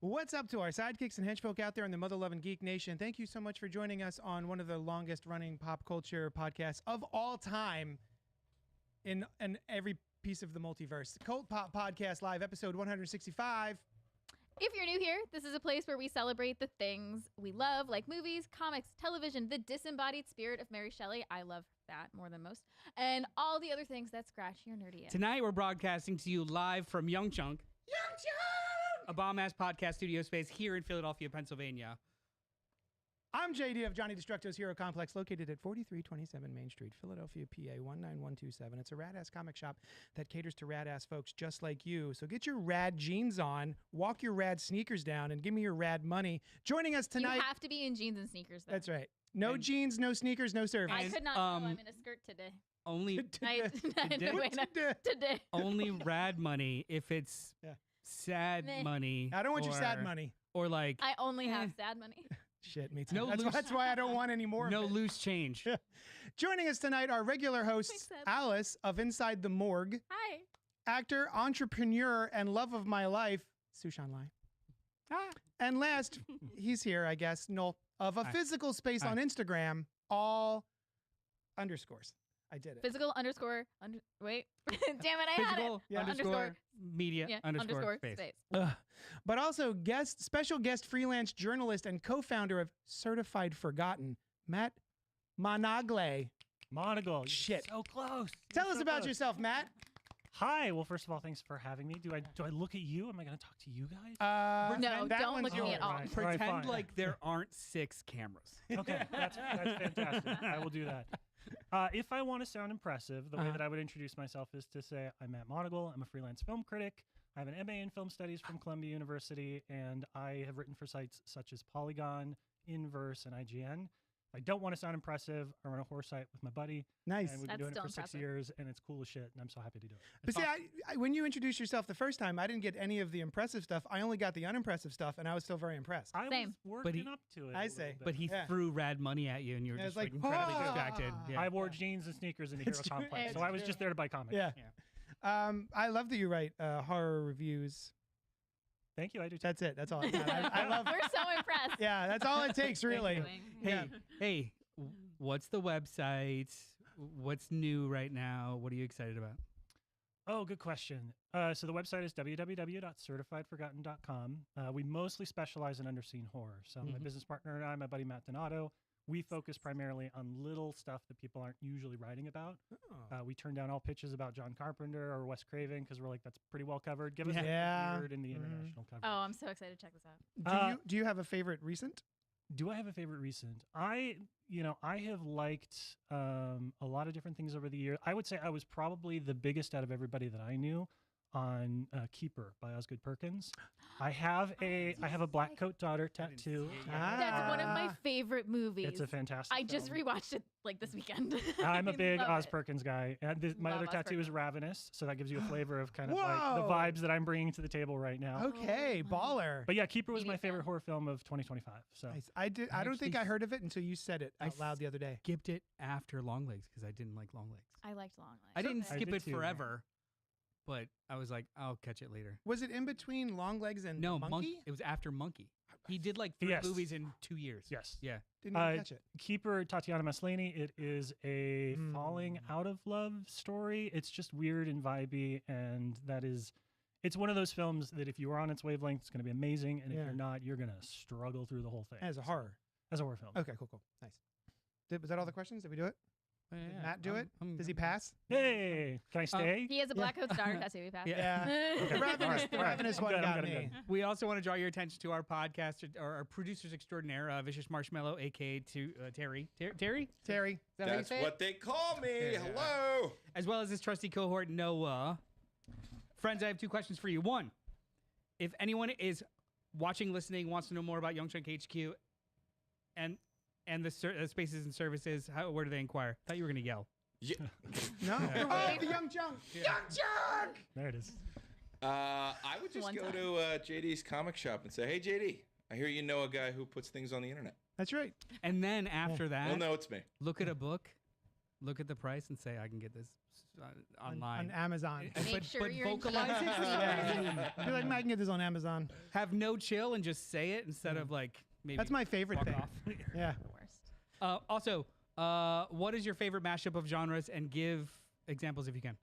What's up to our sidekicks and henchfolk out there in the mother-loving geek nation? Thank you so much for joining us on one of the longest-running pop culture podcasts of all time in every piece of the multiverse. CultPOP Podcast Live, episode 165. If you're new here, this is a place where we celebrate the things we love, like movies, comics, television, the disembodied spirit of Mary Shelley. I love that more than most. And all the other things that scratch your nerdy itch. Tonight, we're broadcasting to you live from Young Chunk, a bomb-ass podcast studio space here in Philadelphia, Pennsylvania. I'm JD of Johnny Destructo's Hero Complex, located at 4327 Main Street, Philadelphia, PA 19127. It's a rad-ass comic shop that caters to rad-ass folks just like you. So get your rad jeans on, walk your rad sneakers down, and give me your rad money. Joining us tonight... You have to be in jeans and sneakers, though. That's right. No jeans, no sneakers, no service. I could not know I'm in a skirt today. Only Today. Only rad money if it's sad money. I don't want your sad money. Or like... I only have sad money. Shit, me too. That's why I don't want any more. No loose change. Joining us tonight, our regular hosts, Alice of Inside the Morgue. Hi. Actor, entrepreneur, and love of my life, Sushan Lai. Ah. And last, he's here, I guess, Noel, of a physical space on Instagram, all underscores. I did it. Physical underscore, wait. Damn it, I had it. Yeah. Underscore media underscore space. But also special guest freelance journalist and co-founder of Certified Forgotten, Matt Monagle. Monagle. Shit. So close. Tell us about yourself, Matt. Hi. Well, first of all, thanks for having me. Do I look at you? Am I going to talk to you guys? No, don't look at me at all. Right. Pretend like there aren't 6 cameras. Okay, that's fantastic. I will do that. If I want to sound impressive, the way that I would introduce myself is to say, I'm Matt Monagle. I'm a freelance film critic. I have an MA in film studies from Columbia University, and I have written for sites such as Polygon, Inverse, and IGN. I don't want to sound impressive. I run a horror site with my buddy. Nice. And we've been doing it for 6 years, and it's cool as shit, and I'm so happy to do it. But see, when you introduced yourself the first time, I didn't get any of the impressive stuff. I only got the unimpressive stuff, and I was still very impressed. I was working up to it. I say. But he threw rad money at you, and you were just like incredibly distracted. Yeah. I wore jeans and sneakers in the Hero Complex, so I was just there to buy comics. Yeah. I love that you write horror reviews. Thank you. I do. That's it. That's all. I love. We're so impressed. Yeah, that's all it takes, really. Hey, what's the website? What's new right now? What are you excited about? Oh, good question. So the website is www.certifiedforgotten.com. We mostly specialize in underseen horror. So my business partner and I, my buddy Matt Monagle, we focus primarily on little stuff that people aren't usually writing about. We turn down all pitches about John Carpenter or Wes Craven because we're like, that's pretty well covered. Give us a weird in the international coverage. Oh, I'm so excited to check this out. Do you have a favorite recent? Do I have a favorite recent? I have liked a lot of different things over the years. I would say I was probably the biggest out of everybody that I knew on Keeper by Osgood Perkins. I have a Black Coat Daughter tattoo. That's one of my favorite movies. It's a fantastic I just rewatched it like this weekend. I'm a big Oz Perkins guy. And my other tattoo is Ravenous, so that gives you a flavor of kind of like the vibes that I'm bringing to the table right now. Okay, baller. But yeah, Keeper was my favorite horror film of 2025. So nice. I don't think I heard of it until you said it out loud the other day. Skipped it after Longlegs because I didn't like Longlegs. I liked Longlegs. I didn't skip it too, forever. But I was like, I'll catch it later. Was it in between Longlegs and Monkey? It was after Monkey. He did like 3 movies in 2 years. Yes. Yeah. Didn't even catch it. Keeper, Tatiana Maslany. It is a falling out of love story. It's just weird and vibey, and it's one of those films that if you are on its wavelength, it's going to be amazing, and if you're not, you're going to struggle through the whole thing. As a horror. As a horror film. Okay, cool. Nice. Was that all the questions? Did we do it? Did Matt do it? Does he pass? Hey, can I stay? He has a Black Coat Daughter tattoo. He passed. Yeah. The Ravenous one got me. We also want to draw your attention to our podcast, or our producers extraordinaire, Vicious Marshmallow, a.k.a. Terry. Terry? Terry. That's what they call me. Hello. As well as his trusty cohort, Noah. Friends, I have 2 questions for you. 1, if anyone is watching, listening, wants to know more about Young Chunk HQ and the spaces and services, where do they inquire? I thought you were going to yell. Yeah. No. Oh, the Young Chunk. Yeah. Young Chunk! There it is. I would just go to JD's comic shop and say, hey, JD, I hear you know a guy who puts things on the internet. That's right. And then after that, well, no, it's me. Look at a book, look at the price, and say, I can get this online. on Amazon. Make sure but you're in vocalize it. I feel like I can get this on Amazon. Have no chill and just say it instead of like maybe. That's my favorite walk thing. off. Yeah. the worst. Also, what is your favorite mashup of genres? And give examples if you can.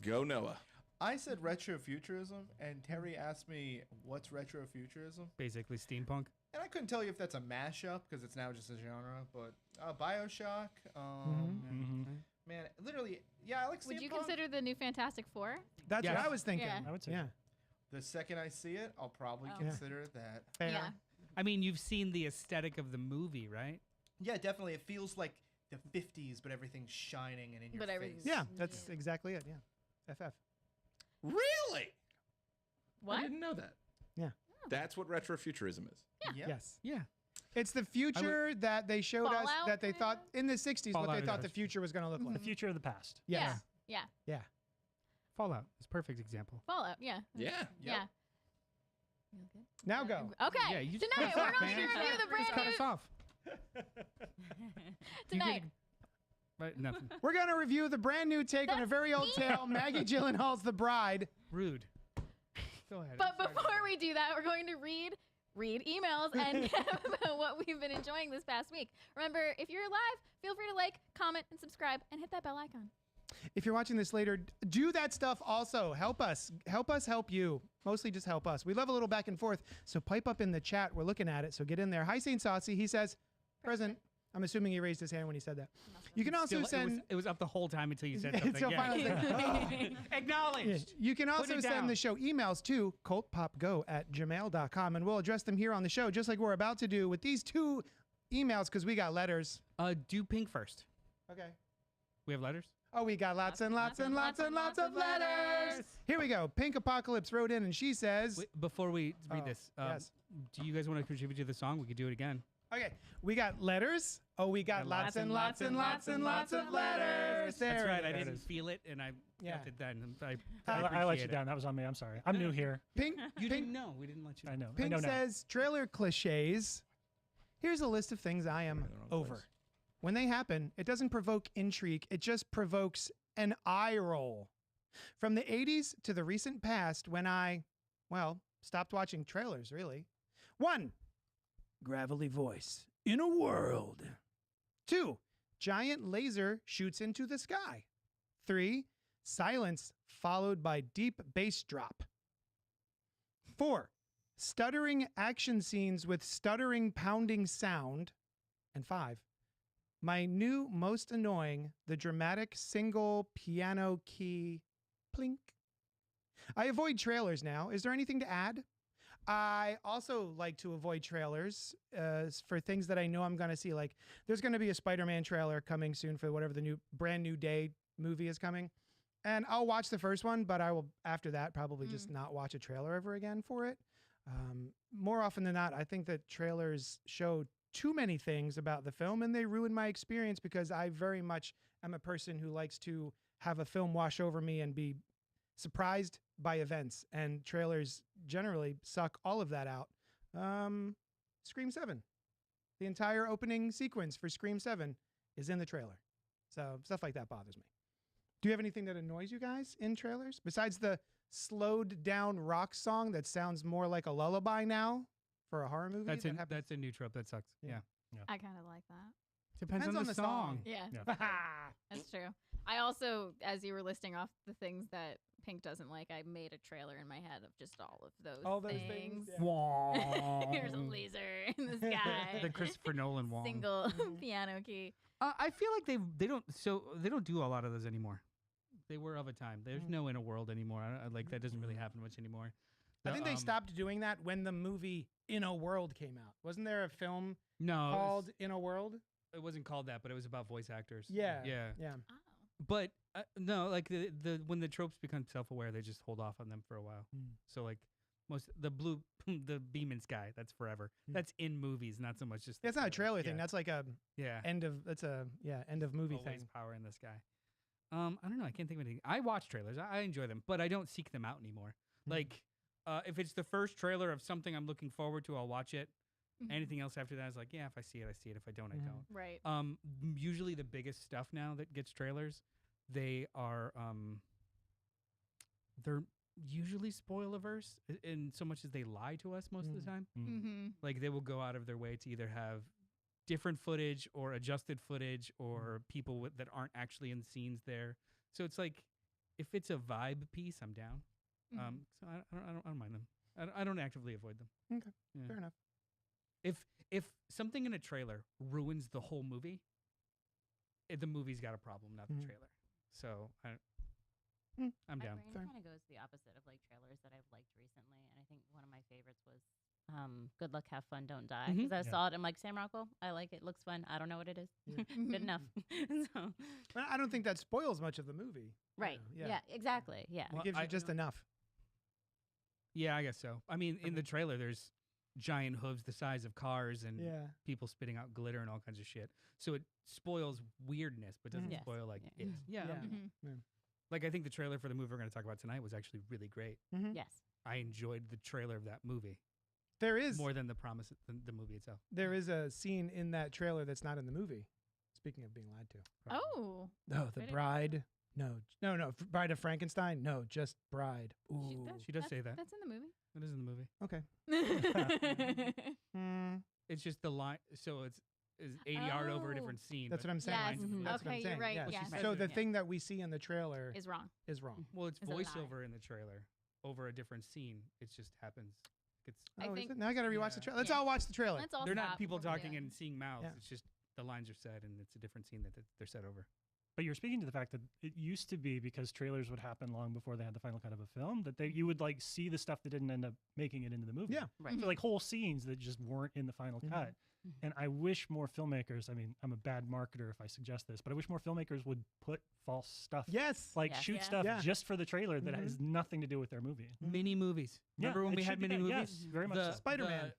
Go Noah. I said retrofuturism, and Terry asked me, what's retrofuturism? Basically, steampunk. And I couldn't tell you if that's a mashup, because it's now just a genre, but Bioshock, man, literally, yeah, I like steampunk. Would you consider the new Fantastic Four? That's Yes. what I was thinking. Yeah. I would say. Yeah. The second I see it, I'll probably Oh. consider that. Fair. Yeah. I mean, you've seen the aesthetic of the movie, right? Yeah, definitely. It feels like the 50s, but everything's shining and in your But face. everything's- Yeah, that's exactly it. Yeah. FF. Really? What? I didn't know that. Yeah. That's what retrofuturism is. Yep. Yes. Yeah. It's the future that they showed us Fallout, that they kind thought of? in the 60s what Fallout they is thought the best. future was going to look The like. future of the past. Yes. Yeah. Yeah. Fallout is a perfect example. Fallout. Yeah. Yeah. Yeah. Now go. Okay. Yeah, you just Tonight cut us we're off, going to man. review the Just brand cut us new. off. Tonight. Right, nothing. We're going to review the brand new take on a That's very old me. tale, Maggie Gyllenhaal's The Bride. Rude. Go ahead. But before we do that, we're going to read emails and about what we've been enjoying this past week. Remember, if you're live, feel free to like, comment, and subscribe, and hit that bell icon. If you're watching this later, do that stuff also. Help us. Help us help you. Mostly just help us. We love a little back and forth, so pipe up in the chat. We're looking at it, so get in there. Hi, St. Saucy. He says, present. I'm assuming he raised his hand when he said that. You can also Still, send... it was up the whole time until you said something. Until Yeah. finally I was like, Acknowledged. You can also it send down. the show emails to cultpopgo@gmail.com, and we'll address them here on the show, just like we're about to do with these two emails, because we got letters. Do pink first. Okay. We have letters? Oh, we got lots and lots and lots and lots of letters. Here we go. Pink Apocalypse wrote in, and she says... Wait, before we read Oh, this, yes. do you guys want to contribute to the song? We could do it again. Okay, we got letters. Oh, we got lots and lots and lots and lots of letters. There That's right. it I is. didn't feel it, and I Yeah. left it then. I I let appreciate you it. down. That was on me. I'm sorry. I'm new here. Pink, You Pink, didn't know. We didn't let you. I know. I Pink know now. says, trailer cliches. Here's a list of things I am in the wrong over. place. When they happen, it doesn't provoke intrigue. It just provokes an eye roll. From the 80s to the recent past, when I, well, stopped watching trailers, really. 1. Gravelly voice in a world. 2. Giant laser shoots into the sky. 3. Silence followed by deep bass drop. 4. Stuttering action scenes with stuttering pounding sound. And 5. My new most annoying, the dramatic single piano key plink. I avoid trailers now. Is there anything to add? I also like to avoid trailers for things that I know I'm going to see. Like, there's going to be a Spider-Man trailer coming soon for whatever the new brand new day movie is coming. And I'll watch the first one, but I will, after that, probably just not watch a trailer ever again for it. More often than not, I think that trailers show too many things about the film, and they ruin my experience because I very much am a person who likes to have a film wash over me and be surprised by events, and trailers generally suck all of that out. Scream 7. The entire opening sequence for Scream 7 is in the trailer. So stuff like that bothers me. Do you have anything that annoys you guys in trailers besides the slowed down rock song that sounds more like a lullaby now for a horror movie? That's that happens- a new trope that sucks. Yeah. Yeah. I kind of like that. Depends on the song. Yeah, Yeah. that's true. I also, as you were listing off the things that Pink doesn't like, I made a trailer in my head of just all of those All those things. things. Yeah. Wong. Here's a laser in the sky. The Christopher Nolan Wong. Single piano key. I feel like they don't do a lot of those anymore. They were of a time. There's no Inner World anymore. Like that doesn't really happen much anymore. I think they stopped doing that when the movie In a World came out. Wasn't there a film No, called In a World? it wasn't called that, but it was about voice actors. Yeah. Yeah. Yeah. Oh. But no, like the when the tropes become self-aware, they just hold off on them for a while. So like most the beam in sky, that's forever. That's in movies, not so much just. That's not a trailer thing. Yeah. That's like a Yeah. end of end of movie Always thing. power in the sky. I don't know. I can't think of anything. I watch trailers. I enjoy them, but I don't seek them out anymore. Like, if it's the first trailer of something I'm looking forward to, I'll watch it. Mhm. Anything else after that is like, yeah, if I see it, I see it. If I don't, I don't. Right. Usually the biggest stuff now that gets trailers they are they're usually spoiler-averse in so much as they lie to us most of the time. Mm-hmm. Like they will go out of their way to either have different footage or adjusted footage or people that aren't actually in scenes there. So it's like if it's a vibe piece, I'm down. So I don't mind them. I don't actively avoid them. Okay, fair enough. If something in a trailer ruins the whole movie, the movie's got a problem, not the trailer. So I'm down. My brain kind of goes the opposite of like trailers that I've liked recently, and I think one of my favorites was Good Luck, Have Fun, Don't Die. Because I saw it, I'm like, Sam Rockwell, I like it, looks fun. I don't know what it is. Good enough. So, But I don't think that spoils much of the movie. right. You know, Yeah, exactly. Yeah. It gives you just enough. Yeah, I guess so. I mean, in the trailer, there's giant hooves the size of cars and people spitting out glitter and all kinds of shit. So it spoils weirdness, but doesn't Yes. spoil like Yeah. it. Yeah. Like I think the trailer for the movie we're going to talk about tonight was actually really great. Yes. I enjoyed the trailer of that movie There is more than the promise, the movie itself. there is a scene in that trailer that's not in the movie. Speaking of being lied to. Oh. No, the Bride of- bride. No. Bride of Frankenstein. No, just Bride. Ooh. She does say that. That's in the movie. It is in the movie. Okay. It's just the line. So it's 80 yard over a different scene. That's but what I'm saying. Yes. lines of That's what Okay, I'm you're saying. right. Yes. Yes. So Right. the thing that we see in the trailer Is wrong. is wrong. Well, it's It's a lie. voiceover in the trailer over a different scene. It just happens. It's I Oh, is think- it? Now I got to rewatch the Yeah. trailer. Let's Yeah. all watch the trailer. Let's all they're not stop people what we're talking doing. and seeing mouths. Yeah. It's just the lines are said and it's a different scene that they're said over. But you're speaking to the fact that it used to be, because trailers would happen long before they had the final cut of a film, that you would like see the stuff that didn't end up making it into the movie. Yeah. Right. So like whole scenes that just weren't in the final cut. And I wish more filmmakers, I mean, I'm a bad marketer if I suggest this, but I wish more filmmakers would put false stuff, Yes. like Yes. shoot Yeah. stuff Yeah. just for the trailer that has nothing to do with their movie. Mini movies. Remember when it we should had be mini that. movies? Yes, very much The so. Spider-Man.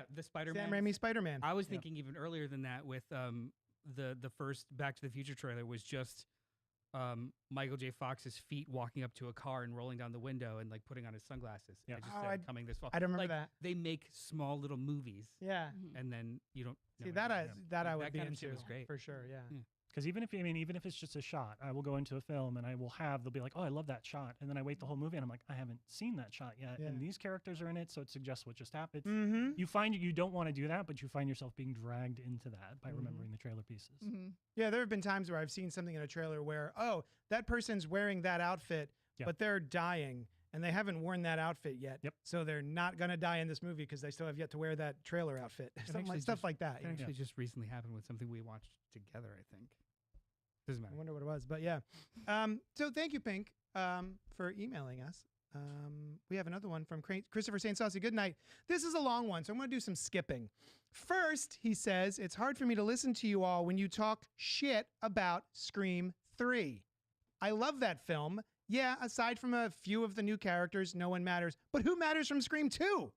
The Spider-Man. Sam Raimi Spider-Man. I was thinking even earlier than that with the first Back to the Future trailer was just Michael J. Fox's feet walking up to a car and rolling down the window and like putting on his sunglasses. Yeah. I just Oh, said coming this fall. I don't remember Like, that. They make small little movies Yeah. and then you don't See know that I anything. that I Like, would be kind of shit into was great. for sure. Yeah. Because even if it's just a shot, I will go into a film and they'll be like, oh, I love that shot. And then I wait the whole movie and I'm like, I haven't seen that shot yet. Yeah. And these characters are in it, so it suggests what just happened. Mm-hmm. You find you don't want to do that, but you find yourself being dragged into that by remembering the trailer pieces. Yeah, there have been times where I've seen something in a trailer where, oh, that person's wearing that outfit, Yeah. but they're dying and they haven't worn that outfit yet. Yep. So they're not going to die in this movie because they still have yet to wear that trailer outfit. actually Stuff just- like that. That actually just recently happened with something we watched together, I think. Doesn't I matter. wonder what it was, but yeah. So thank you, Pink, for emailing us. We have another one from Christopher St. Saucy. Good night. This is a long one, so I'm going to do some skipping. First, he says, it's hard for me to listen to you all when you talk shit about Scream 3. I love that film. Yeah, aside from a few of the new characters, no one matters. But who matters from Scream 2?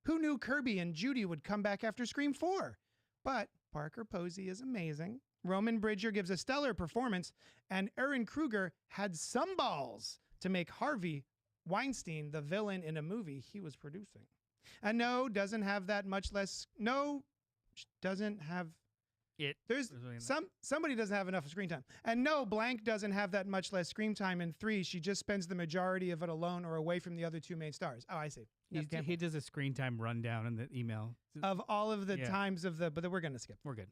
Who knew Kirby and Judy would come back after Scream 4? But Parker Posey is amazing. Roman Bridger gives a stellar performance, and Aaron Kruger had some balls to make Harvey Weinstein the villain in a movie he was producing. And doesn't have that much less. Doesn't have. There's somebody doesn't have enough screen time, and blank doesn't have that much less screen time in 3. She just spends the majority of it alone or away from the other two main stars. Oh, I see. He does a screen time rundown in the email. Of all of the times of but we're gonna skip. We're good.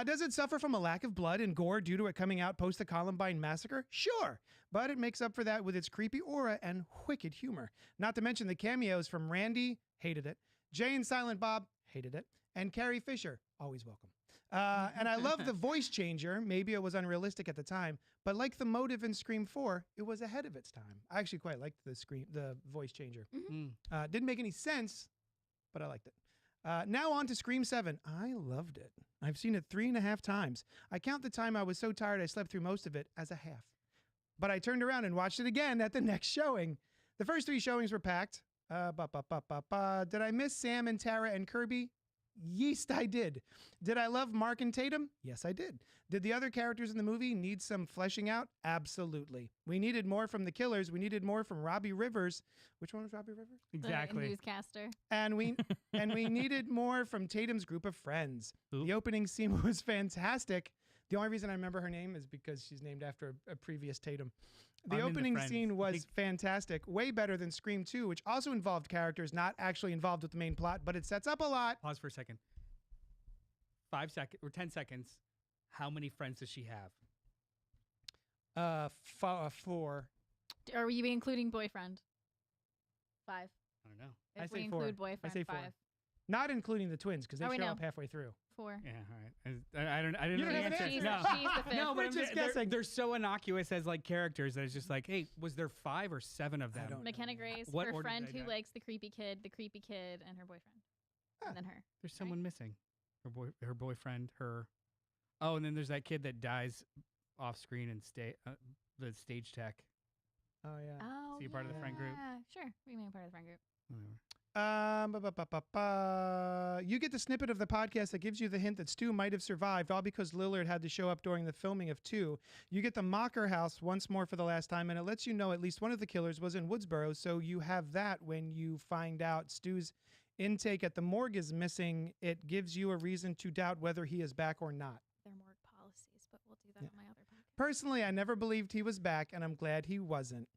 Does it suffer from a lack of blood and gore due to it coming out post the Columbine massacre? Sure, but it makes up for that with its creepy aura and wicked humor. Not to mention the cameos from Randy, hated it, Jay and Silent Bob, hated it, and Carrie Fisher, always welcome. And I love the voice changer. Maybe it was unrealistic at the time, but like the motive in Scream 4, it was ahead of its time. I actually quite liked the voice changer. Didn't make any sense, but I liked it. Now on to Scream 7. I loved it. I've seen it 3.5 times. I count the time I was so tired I slept through most of it as a half. But I turned around and watched it again at the next showing. The first 3 showings were packed. Did I miss Sam and Tara and Kirby? Yeast, I did. Did I love Mark and Tatum? Yes, I did. Did the other characters in the movie need some fleshing out? Absolutely. We needed more from the killers. We needed more from Robbie Rivers. Which one was Robbie Rivers? Exactly. The newscaster. And we needed more from Tatum's group of friends. The opening scene was fantastic. The only reason I remember her name is because she's named after a previous Tatum. The I'm into opening Friends. scene was Think- fantastic, way better than Scream 2, which also involved characters not actually involved with the main plot, but it sets up a lot. Pause for a second. 5 seconds or 10 seconds. How many friends does she have? 4. Are we including boyfriend? 5. I don't know. If I we say 4. include boyfriend, I say 4. 5. Not including the twins because they Oh, we show know. up halfway through. 4. Yeah, all right. I didn't You know don't the have an answer. answer. She's, No. she's the 5th. No, but We're I'm just they're, guessing. they're so innocuous as like characters that it's just like, hey, was there 5 or 7 of them? I don't know. McKenna Grace, What her order friend did they who die? likes the creepy kid, and her boyfriend. Ah. And then her. There's someone missing. Her boyfriend, her. Oh, and then there's that kid that dies off screen and the stage tech. Oh, yeah. Oh, So you're part of the friend group? Yeah, sure. We make part of the friend group. You get the snippet of the podcast that gives you the hint that Stu might have survived, all because Lillard had to show up during the filming of 2. You get the Mocker house once more for the last time, and it lets you know at least one of the killers was in Woodsboro, so you have that when you find out Stu's intake at the morgue is missing. It gives you a reason to doubt whether he is back or not. They're morgue policies, but we'll do that Yeah. on my other podcast. Personally, I never believed he was back, and I'm glad he wasn't.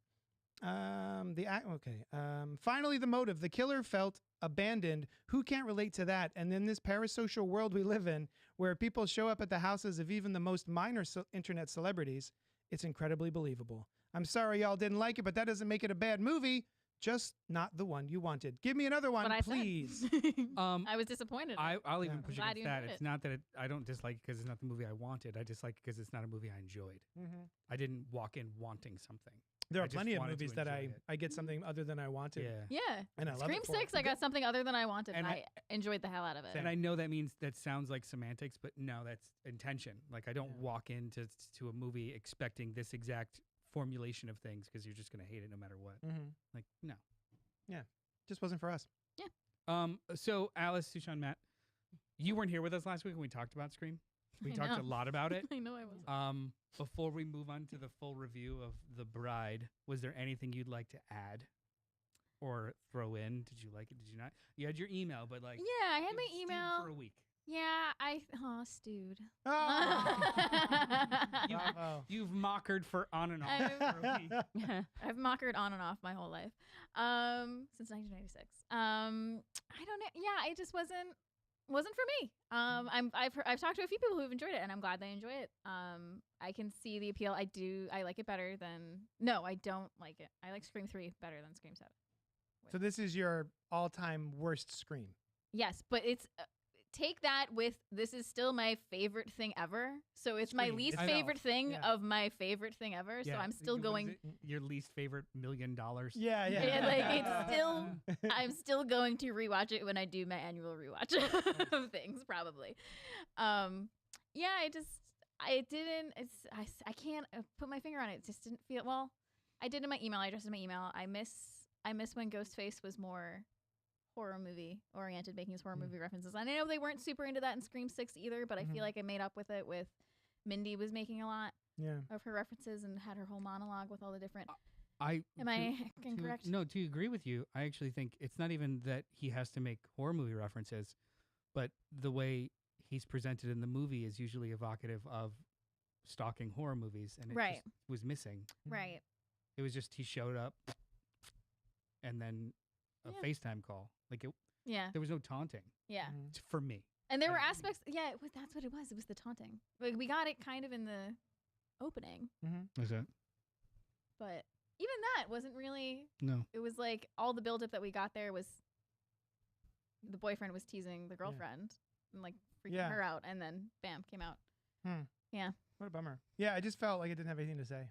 Finally, the motive. The killer felt abandoned. Who can't relate to that? And in this parasocial world we live in, where people show up at the houses of even the most minor internet celebrities, it's incredibly believable. I'm sorry y'all didn't like it, but that doesn't make it a bad movie. Just not the one you wanted. Give me another one, What I please. said. Um, I was disappointed. I'll even Yeah. push Glad against you that. enjoyed It's it. not that I don't dislike it because it's not the movie I wanted. I dislike it because it's not a movie I enjoyed. I didn't walk in wanting something. There I are just plenty of wanted to movies that enjoy I it. get something other than I wanted. Yeah. yeah. And I love Scream it for it. 6, I got something other than I wanted, and And I enjoyed the hell out of it. And I know that means that sounds like semantics, but no, that's intention. Like I don't walk into a movie expecting this exact formulation of things because you're just gonna hate it no matter what. Like no. Just wasn't for us. So Alice, Sushan, Matt, you weren't here with us last week when we talked about Scream. We I talked know. a lot about it. I know I was. Before we move on to the full review of The Bride, was there anything you'd like to add or throw in? Did you like it? Did you not? You had your email, but like Yeah, I had it my stewed email. for a week. Yeah, stewed. Bravo. You've mockered for on and off for a week. I've mockered on and off my whole life since 1996. I don't know. Yeah, it just wasn't for me. I've talked to a few people who've enjoyed it, and I'm glad they enjoy it. I can see the appeal. I like it better than. No, I don't like it. I like Scream 3 better than Scream 7. So this is your all-time worst Scream. Yes, but it's. Take that with this is still my favorite thing ever. So it's my Scream least itself. favorite thing Yeah. of my favorite thing ever. So I'm still What is going. it? Your least favorite $1 million. Yeah, yeah. Yeah, like it's still. I'm still going to rewatch it when I do my annual rewatch of things, probably. Yeah, I didn't. I can't put my finger on it. It just didn't feel well. I did in my email. I addressed in my email. I miss when Ghostface was more horror movie oriented, making his horror movie references. And I know they weren't super into that in Scream 6 either, but I feel like I made up with it with Mindy was making a lot of her references and had her whole monologue with all the different. Am I incorrect? No, to agree with you, I actually think it's not even that he has to make horror movie references, but the way he's presented in the movie is usually evocative of stalking horror movies, and it Right. just was missing. Right. It was just he showed up, and then a Yeah. FaceTime call. Like Yeah. there was no taunting Yeah. for me. And there were I- aspects. Yeah, that's what it was. It was the taunting. Like we got it kind of in the opening, Was that but even that wasn't really. no? It was like all the buildup that we got there was the boyfriend was teasing the girlfriend and like freaking her out, and then bam, came out. Yeah. What a bummer. Yeah, I just felt like it didn't have anything to say.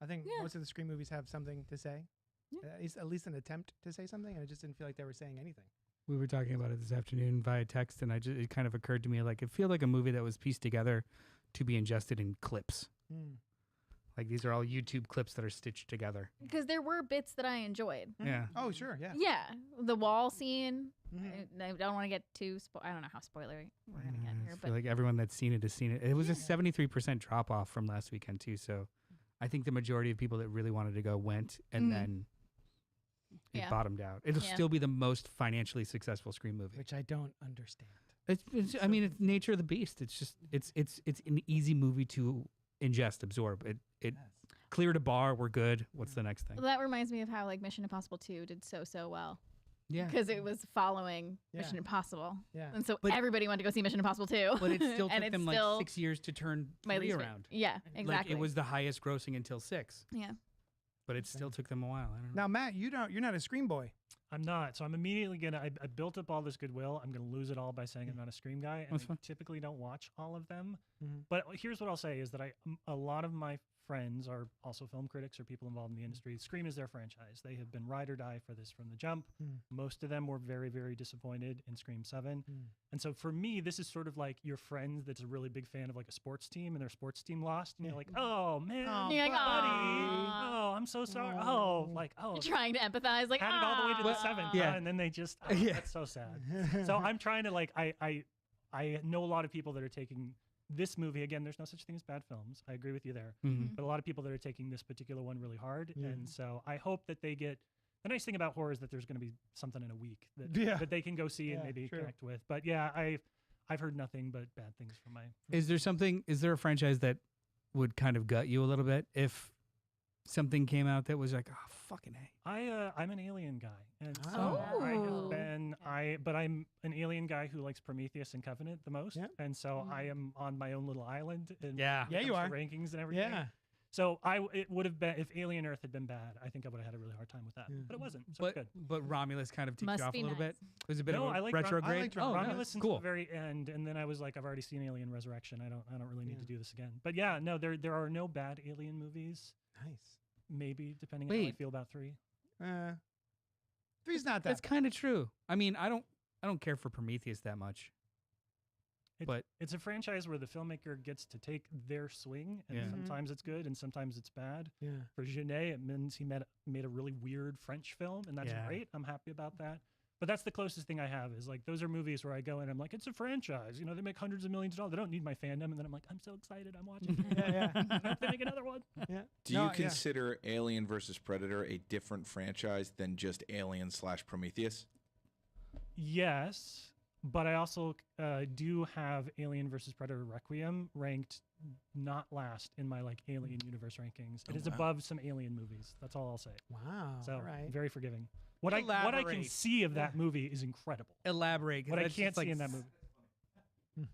I think Yeah. most of the Scream movies have something to say. Yeah. At least an attempt to say something, and I just didn't feel like they were saying anything. We were talking about it this afternoon via text, and it kind of occurred to me like it felt like a movie that was pieced together to be ingested in clips. Like these are all YouTube clips that are stitched together. Because there were bits that I enjoyed. Yeah. Oh, sure. Yeah. Yeah, the wall scene. Mhm. I don't want to get too. I don't know how spoilery we're gonna get here, I but feel like everyone that's seen it has seen it. It was a 73% drop off from last weekend too. So I think the majority of people that really wanted to go went, and then it Yeah. bottomed out. It'll Yeah. still be the most financially successful Scream movie. Which I don't understand. I mean, it's nature of the beast. It's just it's an easy movie to ingest, absorb. It cleared a bar. We're good. What's the next thing? Well, that reminds me of how like Mission Impossible 2 did so well. Yeah, Because it was following Yeah. Mission Impossible. Yeah. And so But- everybody wanted to go see Mission Impossible 2. but it still And took it's them still like 6 years to turn my 3 least around. Yeah, exactly. Like it was the highest grossing until 6, Yeah. but it still took them a while. I don't know. Now, Matt, you're not a Scream boy. I'm not. So I'm immediately going to, I built up all this goodwill. I'm going to lose it all by saying I'm not a Scream guy. And That's I fine. typically don't watch all of them. Mhm. But here's what I'll say is that a lot of my friends are also film critics or people involved in the industry. Scream is their franchise. They have been ride or die for this from the jump. Most of them were very, very disappointed in Scream 7. And so for me, this is sort of like your friend that's a really big fan of like a sports team and their sports team lost. And you're like, oh, man, Oh, You're like, buddy. "Aw." Oh, I'm so sorry. Oh, like, oh. Trying to empathize, like, Had it all the way to the "Ah." 7th. Yeah. And then they just, oh, Yeah. that's so sad. So I'm trying to like, I know a lot of people that are taking this movie, again, there's no such thing as bad films. I agree with you there. Mhm. But a lot of people that are taking this particular one really hard. Yeah. And so I hope that they get, the nice thing about horror is that there's going to be something in a week that, Yeah. that they can go see and Yeah, maybe true. connect with. But yeah, I've heard nothing but bad things from my. Is there a franchise that would kind of gut you a little bit if something came out that was like, oh, fucking A? I'm an Alien guy, and so Oh. I Oh. have been but I'm an Alien guy who likes Prometheus and Covenant the most, Yeah. and so I am on my own little island. And Yeah. when it Yeah, you comes to are. rankings and everything. Yeah. So it would have been if Alien Earth had been bad, I think I would have had a really hard time with that, Yeah. but it wasn't. So it's good. But Romulus kind of ticked Must you off be a little nice. bit. It was a bit No, of I a like Rom- I retrograde. liked Oh, Romulus. Romulus until cool. the very end, and then I was like, I've already seen Alien Resurrection. I don't really need to do this again. But yeah, no, there are no bad Alien movies. Nice. Maybe depending on how I Wait. feel about 3. Three's not that. That's kind of true. I mean, I don't care for Prometheus that much. But It's a franchise where the filmmaker gets to take their swing, and Yeah. Mhm. sometimes it's good and sometimes it's bad. Yeah. For Genet, it means he made a really weird French film, and that's Yeah. great. I'm happy about that. But that's the closest thing I have is like those are movies where I go and I'm like, it's a franchise. You know, they make hundreds of millions of dollars. They don't need my fandom, and then I'm like, I'm so excited. I'm watching. Yeah, yeah. I hope they make another one. Yeah. Do No, you yeah. consider Alien versus Predator a different franchise than just Alien/Prometheus? Yes, but I also do have Alien versus Predator Requiem ranked not last in my like Alien universe rankings. It Oh, is wow. above some Alien movies. That's all I'll say. Wow. So all right. very forgiving. What I can Elaborate. see of that movie is incredible. elaborate. 'Cause What I that's can't just, see in that s- movie.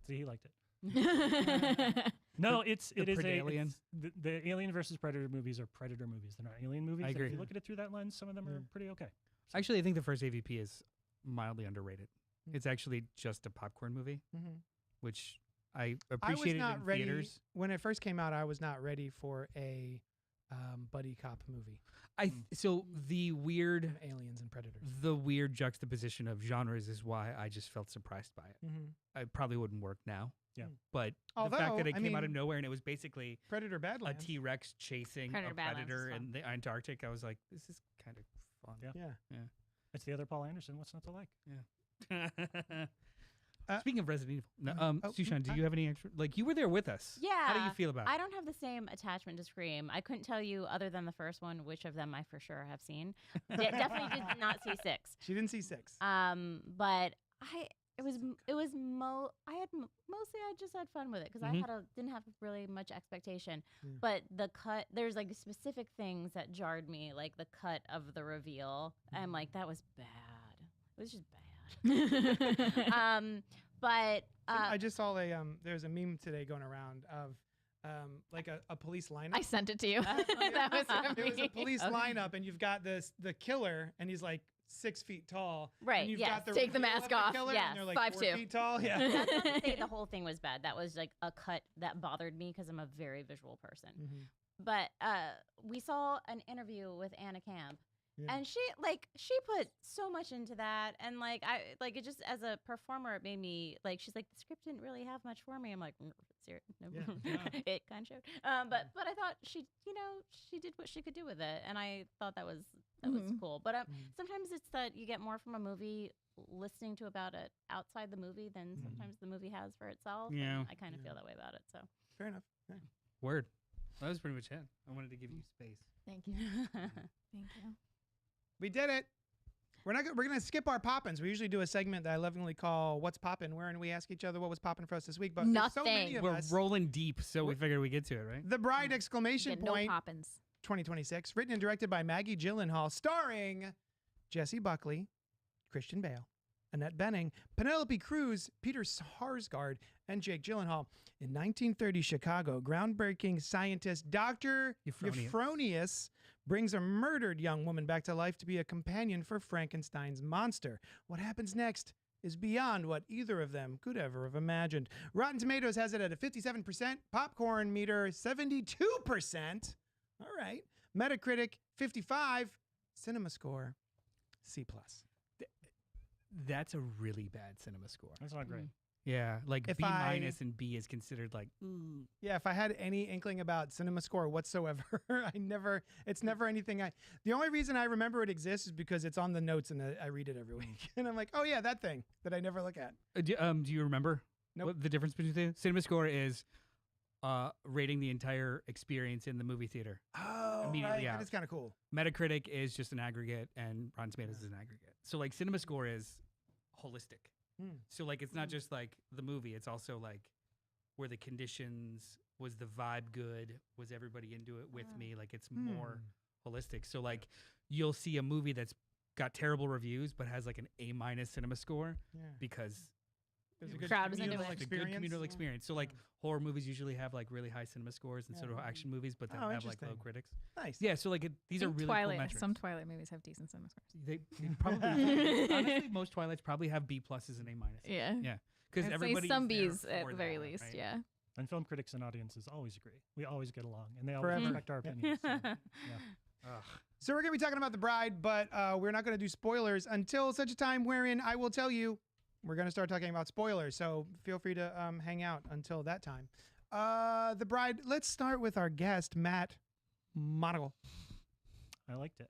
See, he liked it. No, it is Predalien? the Alien versus Predator movies are Predator movies. They're not Alien movies. I And agree. If you look at it through that lens, some of them are Yeah. pretty okay. Actually, I think the first AVP is mildly underrated. Mm. It's actually just a popcorn movie, Mhm. which I I was appreciated not in ready theaters. when it first came out. I was not ready for a buddy cop movie. So the weird, Aliens and Predators. the weird juxtaposition of genres is why I just felt surprised by it. Mm-hmm. I probably wouldn't work now. Yeah. But Although, the fact that it I came out of mean, nowhere and it was basically Predator a Badlands. T-Rex chasing Predator a Badlands predator is fun. in the Antarctic, I was like, this is kind of fun. Yeah. Yeah. It's the other Paul Anderson. What's not to like? Speaking of Resident Evil, no, oh, Sushan, do you have any extra? Like, you were there with us. How do you Yeah, feel about I it? don't have the same attachment to Scream. I couldn't tell you, other than the first one, which of them I for sure have seen. Definitely did not see 6. She didn't see 6. But mostly I just had fun with it because Mhm. didn't have really much expectation. Yeah. But the cut, there's like specific things that jarred me, like the cut of the reveal. I'm like, that was bad. It was just bad. But I just saw there's a meme today going around of like a police lineup. I sent it to you. That was from There was a me. police Okay. lineup, and you've got the killer, and he's like 6 feet tall. Right, And you've yes. got the Take the reveal mask of off. Killer, Yes. And they're like 5'2". 4 feet tall. Yeah. that's not to say the whole thing was bad. That was like a cut that bothered me because I'm a very visual person. Mhm. But we saw an interview with Anna Camp. Yeah. And she put so much into that, and it just as a performer it made me like, she's like, the script didn't really have much for me. I'm like, serious? No. Yeah, yeah. It kind of showed. But I thought she did what she could do with it, and I thought that was Mhm. cool. But Mhm. sometimes it's that you get more from a movie listening to about it outside the movie than Mhm. sometimes the movie has for itself. Yeah. and I kind of Yeah. feel that way about it. So Fair enough. Yeah. Word. That was pretty much it. I wanted to give you space. Thank you. Thank you. We did it. We're gonna skip our poppins. We usually do a segment that I lovingly call "What's Poppin'," wherein we ask each other what was poppin' for us this week. But there's so many Nothing. of We're us. rolling deep, so we figured we get to it, right? The Bride exclamation Get no point poppins. 2026, written and directed by Maggie Gyllenhaal, starring Jessie Buckley, Christian Bale, Annette Bening, Penelope Cruz, Peter Sarsgaard, and Jake Gyllenhaal. In 1930 Chicago, groundbreaking scientist Dr. Euphronius brings a murdered young woman back to life to be a companion for Frankenstein's monster. What happens next is beyond what either of them could ever have imagined. Rotten Tomatoes has it at a 57%, popcorn meter 72%. All right. Metacritic 55, cinema score C+. That's a really bad cinema score. That's not great. Yeah, like If B- I- and B is considered like. Yeah, if I had any inkling about cinema score whatsoever, it's never anything the only reason I remember it exists is because it's on the notes and I read it every week. And I'm like, oh yeah, that thing that I never look at. Do you remember Nope. what the difference between the two? Cinema score is rating the entire experience in the movie theater. Oh, Immediately right. out. That is kind of cool. Metacritic is just an aggregate, and Rotten Tomatoes is an aggregate. So like cinema score is holistic. So like it's not just like the movie, it's also like were the conditions, was the vibe good, was everybody into it with me? Like it's more holistic. So like you'll see a movie that's got terrible reviews but has like an A- cinema score because There's a it good crowd is into communal it. it's a good communal experience. So like horror movies usually have like really high cinema scores, and so do action movies, but they Oh, have like low interesting. critics. Nice. Yeah, so like these are really Twilight. cool metrics. Some Twilight movies have decent cinema scores. They probably honestly most Twilights probably have B pluses and A minuses. Yeah. Yeah, because I'd say everybody some Bs at the very least. right? Yeah. And film critics and audiences always agree. We always get along, and they always Forever. respect our opinions. So, yeah. So we're going to be talking about The Bride, but we're not going to do spoilers until such a time wherein I will tell you we're going to start talking about spoilers. So feel free to hang out until that time. The Bride, let's start with our guest, Matt Monagle. I liked it.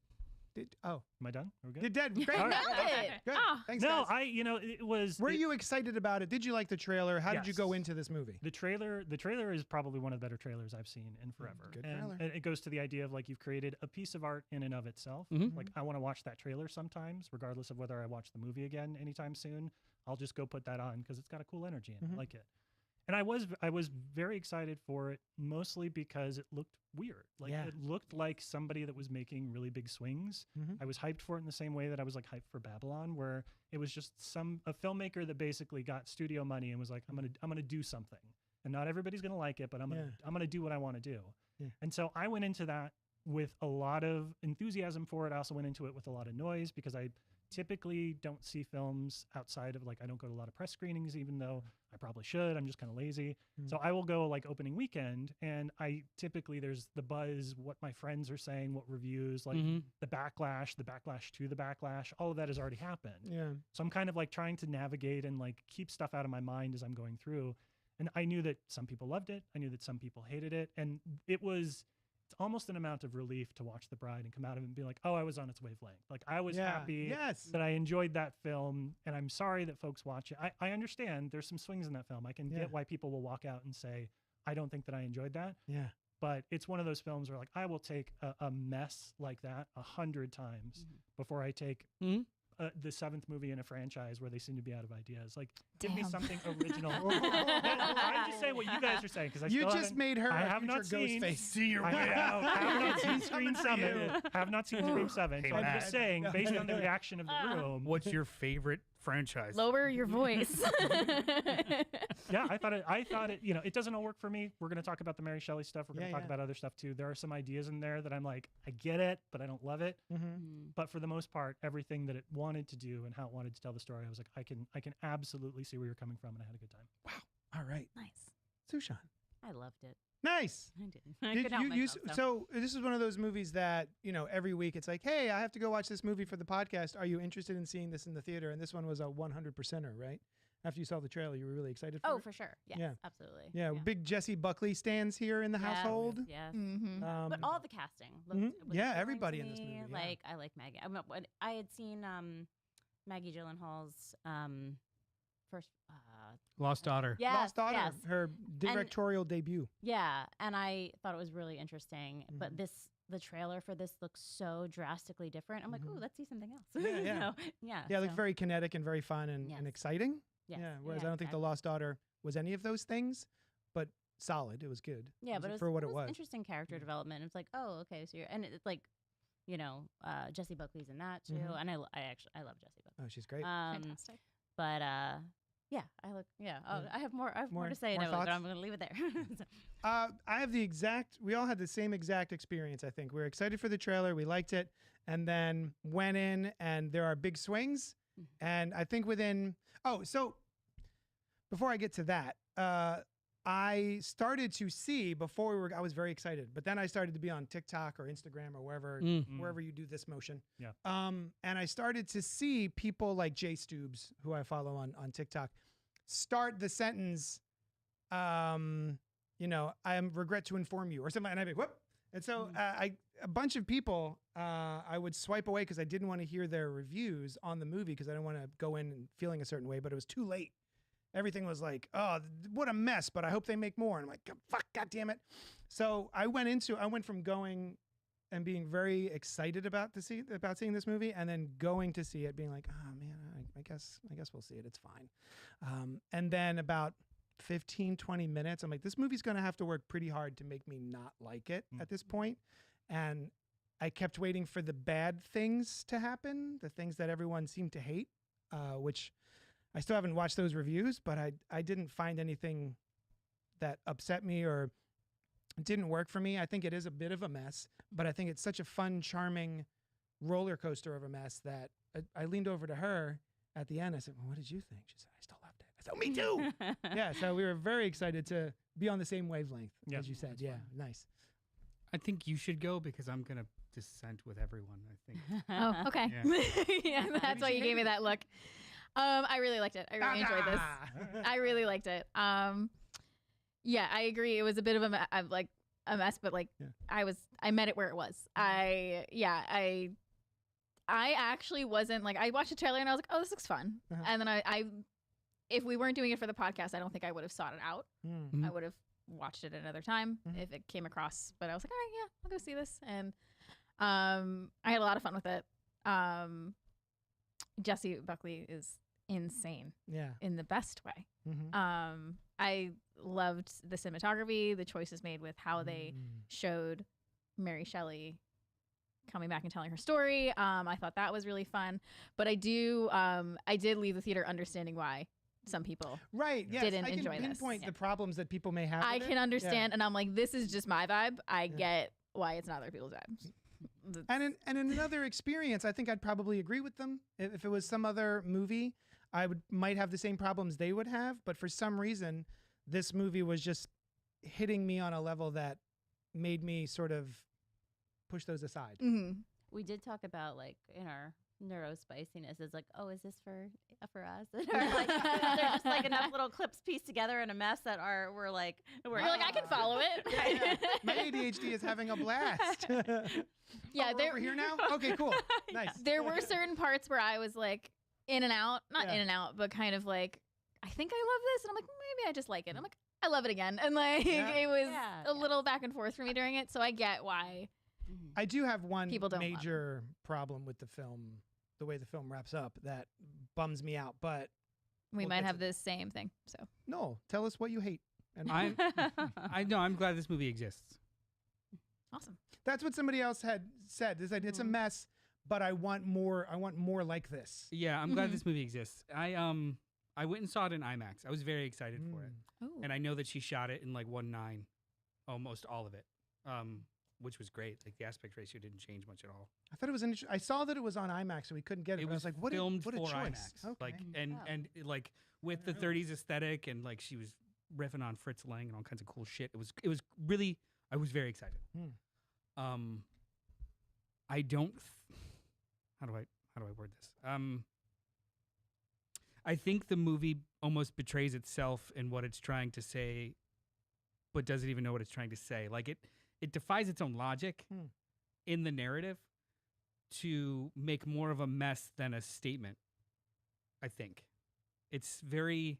Oh, Am I done? Are we good? you did. Great. All right. Nailed it. Good. Ah. Thanks, No, guys. it was. Were you excited about it? Did you like the trailer? How did you go Yes. into this movie? The trailer is probably one of the better trailers I've seen in forever. Good and trailer. it goes to the idea of like you've created a piece of art in and of itself. Like I want to watch that trailer sometimes, regardless of whether I watch the movie again anytime soon. I'll just go put that on because it's got a cool energy and I like it. And I was very excited for it, mostly because it looked weird. Like Yeah. it looked like somebody that was making really big swings. I was hyped for it in the same way that I was like hyped for Babylon, where it was just a filmmaker that basically got studio money and was like, I'm gonna do something. And not everybody's gonna like it, but I'm gonna do what I want to do. Yeah. And so I went into that with a lot of enthusiasm for it. I also went into it with a lot of noise because I typically don't see films outside of like I don't go to a lot of press screenings, even though I probably should. I'm just kind of lazy. So I will go like opening weekend, and I typically there's the buzz, what my friends are saying, what reviews, like the backlash to the backlash, all of that has already happened. Yeah. So I'm kind of like trying to navigate and like keep stuff out of my mind as I'm going through. And I knew that some people loved it. I knew that some people hated it. And it's almost an amount of relief to watch The Bride and come out of it and be like, oh, I was on its wavelength. Like I was happy that I enjoyed that film, and I'm sorry that folks watch it. I understand there's some swings in that film. I can get why people will walk out and say, I don't think that I enjoyed that. Yeah. But it's one of those films where like I will take a mess like that 100 times before I take the seventh movie in a franchise where they seem to be out of ideas. Like, give me something original. I'm just saying what you guys are saying because You just made her I a have not future seen. Ghostface. See your I way out. have not seen Scream Coming for you. 7. Have not seen Scream 7. So I'm Matt. just saying, based on the reaction of the room. What's your favorite franchise? Lower your voice. Yeah, I thought it. You know, it doesn't all work for me. We're going to talk about the Mary Shelley stuff. We're going to talk about other stuff too. There are some ideas in there that I'm like, I get it, but I don't love it. But for the most part, everything that it wanted to do and how it wanted to tell the story, I was like, I can absolutely see where you're coming from, and I had a good time. Wow. All right. Nice. Sushan. I loved it. Nice. I didn't. I could help myself. So this is one of those movies that, you know, every week it's like, hey, I have to go watch this movie for the podcast. Are you interested in seeing this in the theater? And this one was a 100%er, right? After you saw the trailer, you were really excited for Oh, it? for sure. Yes, Yeah. absolutely. Yeah, big Jessie Buckley stands here in the household. Yes. Mm-hmm. But all the casting. Was Yeah, appealing everybody to in this me. movie, yeah. Like, I like Maggie. I had seen Maggie Gyllenhaal's first. Lost Daughter. Yes, Lost Daughter, yes. her directorial debut. Yeah, and I thought it was really interesting. But this the trailer for this looks so drastically different. I'm like, ooh, let's see something else. Yeah, yeah. So, yeah. Yeah, it looked so- very kinetic and very fun and Yes. exciting. yes, Yeah. Whereas yeah, I don't think The exactly. Lost Daughter was any of those things, but solid. It was good. Yeah, but it was, for what it was. interesting character development. It's like, oh, okay, so you're, and it's like, you know, Jessie Buckley's in that too, Mhm. and I love Jessie Buckley. Oh, she's great. Fantastic. But yeah, I have more More- to say, more in it, but thoughts? I'm gonna leave it there. So- I have we all had the same exact experience, I think. We were excited for the trailer. We liked it. And then went in, and there are big swings. And I think so before I get to that, I started to see I was very excited, but then I started to be on TikTok or Instagram or wherever you do this motion. Yeah. And I started to see people like Jay Stubes, who I follow on TikTok, start the sentence, you know, I regret to inform you or something. And I'd be, whoop. And so a bunch of people, I would swipe away because I didn't want to hear their reviews on the movie because I didn't want to go in and feeling a certain way, but it was too late. Everything was like, oh, what a mess, but I hope they make more. And I'm like, fuck, God damn it. So I went from going and being very excited about seeing this movie, and then going to see it being like, oh man, I guess we'll see it. It's fine. And then about 15, 20 minutes, I'm like, this movie's going to have to work pretty hard to make me not like it at this point. And I kept waiting for the bad things to happen, the things that everyone seemed to hate, which I still haven't watched those reviews, but I didn't find anything that upset me or didn't work for me. I think it is a bit of a mess, but I think it's such a fun, charming roller coaster of a mess that I leaned over to her at the end. I said, well, what did you think? She said, I still loved it. I said, oh, me too. Yeah, so we were very excited to be on the same wavelength, as you said. Yeah, nice. I think you should go because I'm gonna dissent with everyone. I think. Oh, okay. Yeah, that's why you gave me that look. I really liked it. I really enjoyed this. I really liked it. Yeah, I agree. It was a bit of a mess, but I met it where it was. I actually wasn't like, I watched the trailer and I was like, oh, this looks fun. And then I if we weren't doing it for the podcast, I don't think I would have sought it out. I would have watched it another time if it came across. But I was like, all right, yeah, I'll go see this. And I had a lot of fun with it. Jessie Buckley is insane. Yeah. In the best way. I loved the cinematography, the choices made with how they showed Mary Shelley coming back and telling her story. I thought that was really fun. But I did leave the theater understanding why some people didn't enjoy this. I can pinpoint the problems that people may have. I with can it. understand, and I'm like, this is just my vibe. I get why it's not other people's vibes. And in another experience, I think I'd probably agree with them. If it was some other movie, I might have the same problems they would have. But for some reason, this movie was just hitting me on a level that made me sort of push those aside. We did talk about, like, in our neurospiciness, is like, oh, is this for us? Or like, they're just like enough little clips pieced together in a mess that we're like, you're like, I can follow it. My ADHD is having a blast. Yeah, we're over here now. Okay, cool, nice. There were certain parts where I was like in and out, not in and out, but kind of like, I think I love this, and I'm like, maybe I just like it. I'm like, I love it again, and like it was a little back and forth for me during it, so I get why. I do have one don't major problem with the film, the way the film wraps up, that bums me out. But we might have the same thing. So no, tell us what you hate. And I'm glad this movie exists. Awesome. That's what somebody else had said. They said it's a mess, but I want more. I want more like this. Yeah, I'm glad this movie exists. I went and saw it in IMAX. I was very excited for it, and I know that she shot it in like 1:9, almost all of it. Which was great. Like the aspect ratio didn't change much at all. I thought it was interesting. I saw that it was on IMAX, so we couldn't get it. It but I was was like, what filmed what a for choice. IMAX. Okay. Like and like with the 30s aesthetic, and like she was riffing on Fritz Lang and all kinds of cool shit. It was really, I was very excited. I don't. How do I word this? I think the movie almost betrays itself in what it's trying to say, but doesn't even know what it's trying to say. Like it defies its own logic in the narrative to make more of a mess than a statement, I think. It's very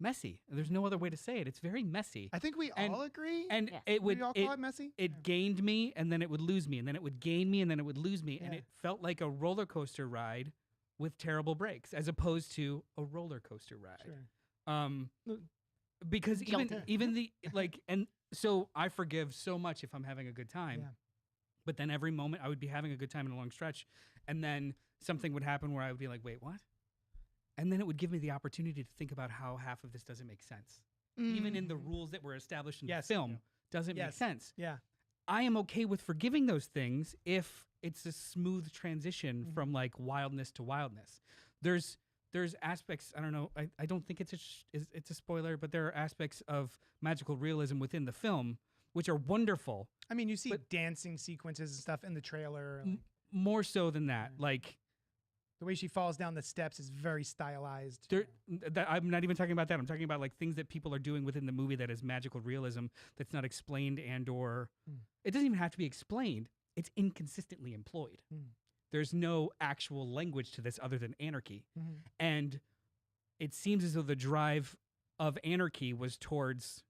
messy. There's no other way to say it. It's very messy. I think we And- all agree. And Yes. it would we all call it messy. it gained me, and then it would lose me, and then it would gain me, and then it would lose me, and Yeah. it felt like a roller coaster ride with terrible brakes, as opposed to a roller coaster ride. Sure. Look, because even Guilty. even the like, and so I forgive so much if I'm having a good time, Yeah. but then every moment I would be having a good time in a long stretch, and then something would happen where I would be like, wait, what? And then it would give me the opportunity to think about how half of this doesn't make sense, even in the rules that were established in Yes. the film. Doesn't make Yes. sense. Yeah. I am okay with forgiving those things if it's a smooth transition Mhm. from like wildness to wildness. There's aspects, I don't know, I don't think it's it's a spoiler, but there are aspects of magical realism within the film which are wonderful, I mean, you see But- dancing sequences and stuff in the trailer. Like, more so than that. Yeah. Like the way she falls down the steps is very stylized. there, I'm not even talking about that. I'm talking about like things that people are doing within the movie that is magical realism that's not explained and or Mm. it doesn't even have to be explained. It's inconsistently employed. Mm. There's no actual language to this other than anarchy. Mhm. And it seems as though the drive of anarchy was towards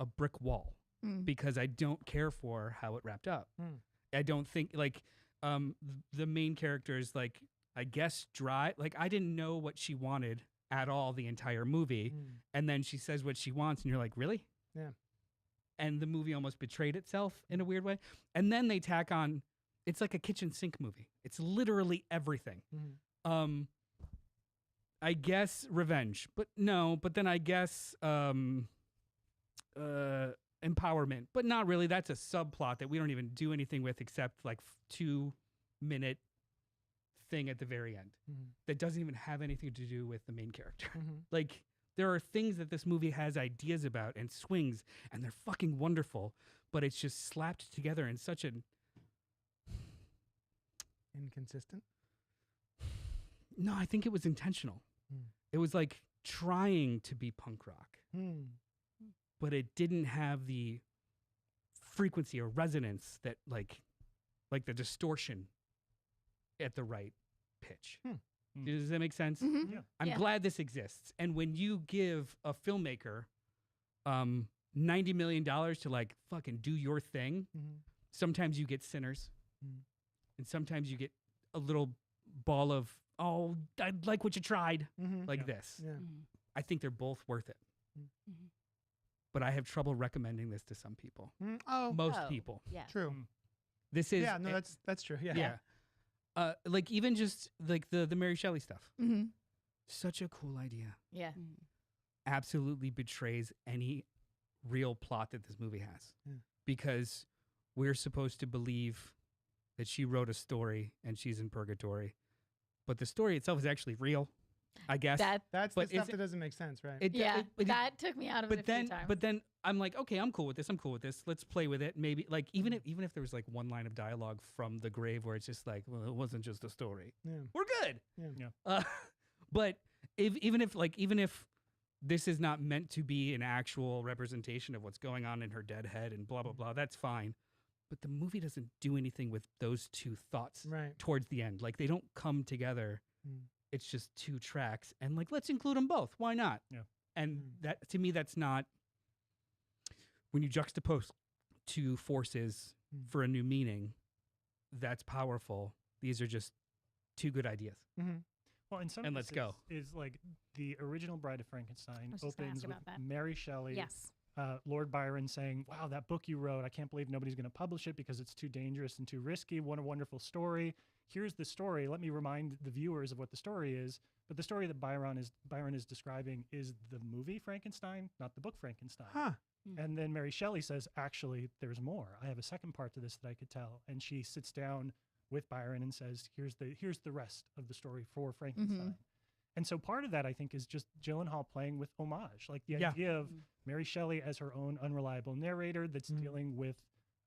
a brick wall Mm. because I don't care for how it wrapped up. Mm. I don't think like the main character is like, I guess dry. Like I didn't know what she wanted at all the entire movie. Mm. And then she says what she wants and you're like, really? Yeah. And the movie almost betrayed itself in a weird way. And then they tack on, it's like a kitchen sink movie. It's literally everything. Mhm. I guess revenge, but no, but then I guess empowerment, but not really. That's a subplot that we don't even do anything with except like 2-minute thing at the very end Mhm. that doesn't even have anything to do with the main character. Mhm. Like there are things that this movie has ideas about and swings, and they're fucking wonderful, but it's just slapped together in such an Inconsistent. no, I think it was intentional. Mm. It was like trying to be punk rock, Hmm. but it didn't have the frequency or resonance that like the distortion at the right pitch. Hmm. Does that make sense? Mhm. Yeah. I'm Yeah. glad this exists. And when you give a filmmaker $90 million to like fucking do your thing, Mhm. sometimes you get sinners. Mm. And sometimes you get a little ball of, oh, I like what you tried, Mhm. like Yeah. this. Yeah. Mhm. I think they're both worth it. Mhm. But I have trouble recommending this to some people. Mm. Oh, Most Oh. people. Yeah. true. Mm. This is Yeah, no, that's true. Yeah. yeah. Like even just like the Mary Shelley stuff. Mhm. Such a cool idea. Yeah. Mhm. Absolutely betrays any real plot that this movie has. Yeah. Because we're supposed to believe that she wrote a story and she's in purgatory. But the story itself is actually real, I guess. That That's But the stuff is that doesn't make sense, right? yeah. it- That took me out of it a few times. but then I'm like, okay, I'm cool with this. Let's play with it. Maybe like even if there was like one line of dialogue from the grave where it's just like, well, it wasn't just a story. Yeah. We're good. Yeah. Yeah. But even if this is not meant to be an actual representation of what's going on in her dead head and blah blah blah, that's fine. But the movie doesn't do anything with those two thoughts Right. towards the end. Like they don't come together. Mm. It's just two tracks, and like let's include them both. Why not? Yeah. And Mm. that to me, that's not when you juxtapose two forces Mm. for a new meaning. That's powerful. These are just two good ideas. Mhm. Well, in some And let's cases go. is like the original Bride of Frankenstein was just gonna opens ask with about that. Mary Shelley, yes. Lord Byron saying, "Wow, that book you wrote, I can't believe nobody's going to publish it because it's too dangerous and too risky. What a wonderful story. Here's the story. Let me remind the viewers of what the story is." But the story that Byron is describing is the movie Frankenstein, not the book Frankenstein. Huh. And then Mary Shelley says, "Actually, there's more. I have a second part to this that I could tell." And she sits down with Byron and says, "Here's the rest of the story for Frankenstein." And so part of that, I think, is just Gyllenhaal playing with homage, like the Yeah. idea of Mary Shelley as her own unreliable narrator that's Mm. dealing with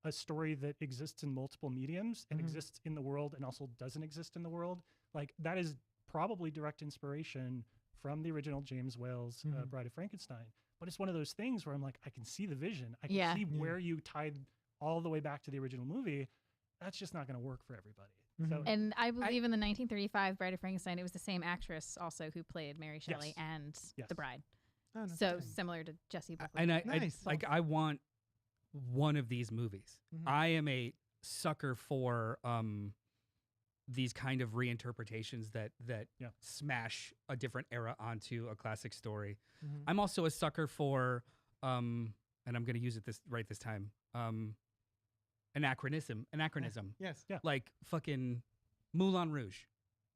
a story that exists in multiple mediums and Mhm. exists in the world and also doesn't exist in the world. Like that is probably direct inspiration from the original James Whale's Mhm. Bride of Frankenstein. But it's one of those things where I'm like, I can see the vision. I can Yeah. see Yeah. where you tied all the way back to the original movie. That's just not going to work for everybody. So Mhm. And I believe in the 1935 Bride of Frankenstein, it was the same actress also who played Mary Shelley Yes. and Yes. the bride. Oh, no So kidding. similar to Jesse Buckley. And Nice. I want one of these movies. Mhm. I am a sucker for these kind of reinterpretations that Yeah. smash a different era onto a classic story. Mhm. I'm also a sucker for and I'm going to use it this time. Anachronism. Yes. Yeah. Like fucking Moulin Rouge.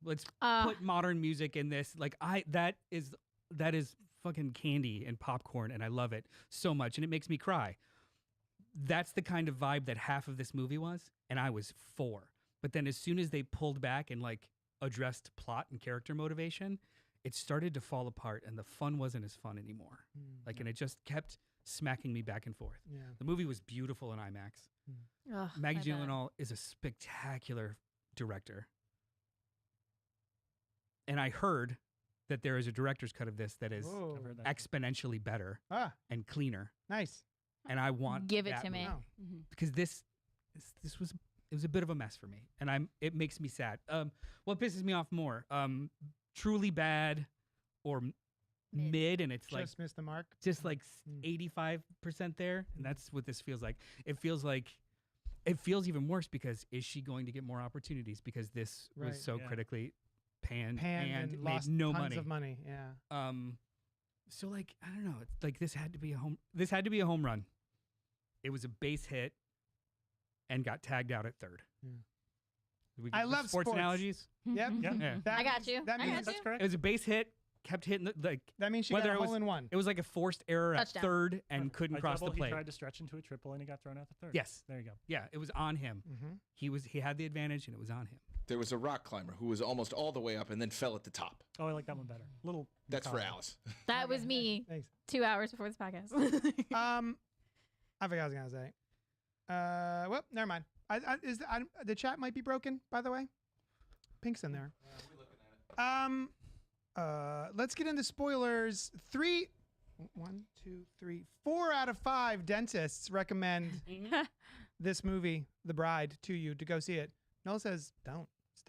Let's Uh, put modern music in this. Like that is fucking candy and popcorn, and I love it so much, and it makes me cry. That's the kind of vibe that half of this movie was, and I was for. But then as soon as they pulled back and like addressed plot and character motivation, it started to fall apart, and the fun wasn't as fun anymore. Like, and it just kept smacking me back and forth. Yeah. The movie was beautiful in IMAX. ugh, Maggie I bet. Gyllenhaal is a spectacular director. And I heard that there is a director's cut of this that is Whoa. I've heard that. exponentially better Ah, and cleaner. nice. And I want Give it that to me. movie. Wow. Mhm. Because this was it was a bit of a mess for me, and it makes me sad. What pisses me off more? Truly bad or mid, and it's like Just missed the mark. just like Mm. 85% there, and that's what this feels like. It feels even worse because is she going to get more opportunities because this Right. was so Yeah. critically panned Pan and and made lost no tons money. of money. Yeah. So like I don't know, it's like this had to be a home run. It was a base hit and got tagged out at third. Yeah. We I get love sports sports. analogies. Yep. Yeah. Yeah. That I got means- you. That I means got That's you. correct. It was a base hit, kept hitting that means she whether got a it was- hole in one. it was like a forced error Touchdown. at third and Perfect. couldn't A cross double, the plate. He tried to stretch into a triple and he got thrown out the third. Yes. There you go. Yeah, it was on him. Mm-hmm. He had the advantage and it was on him. There was a rock climber who was almost all the way up and then fell at the top. Oh, I like that one better. Little. That's for macabre. Alice. That was me Thanks. 2 hours before this podcast. I forgot what I was gonna say. Well, never mind. The chat might be broken, by the way. Pink's in there. Let's get into spoilers. 4 out of 5 dentists recommend this movie, The Bride, to you to go see it. Noel says, don't. Just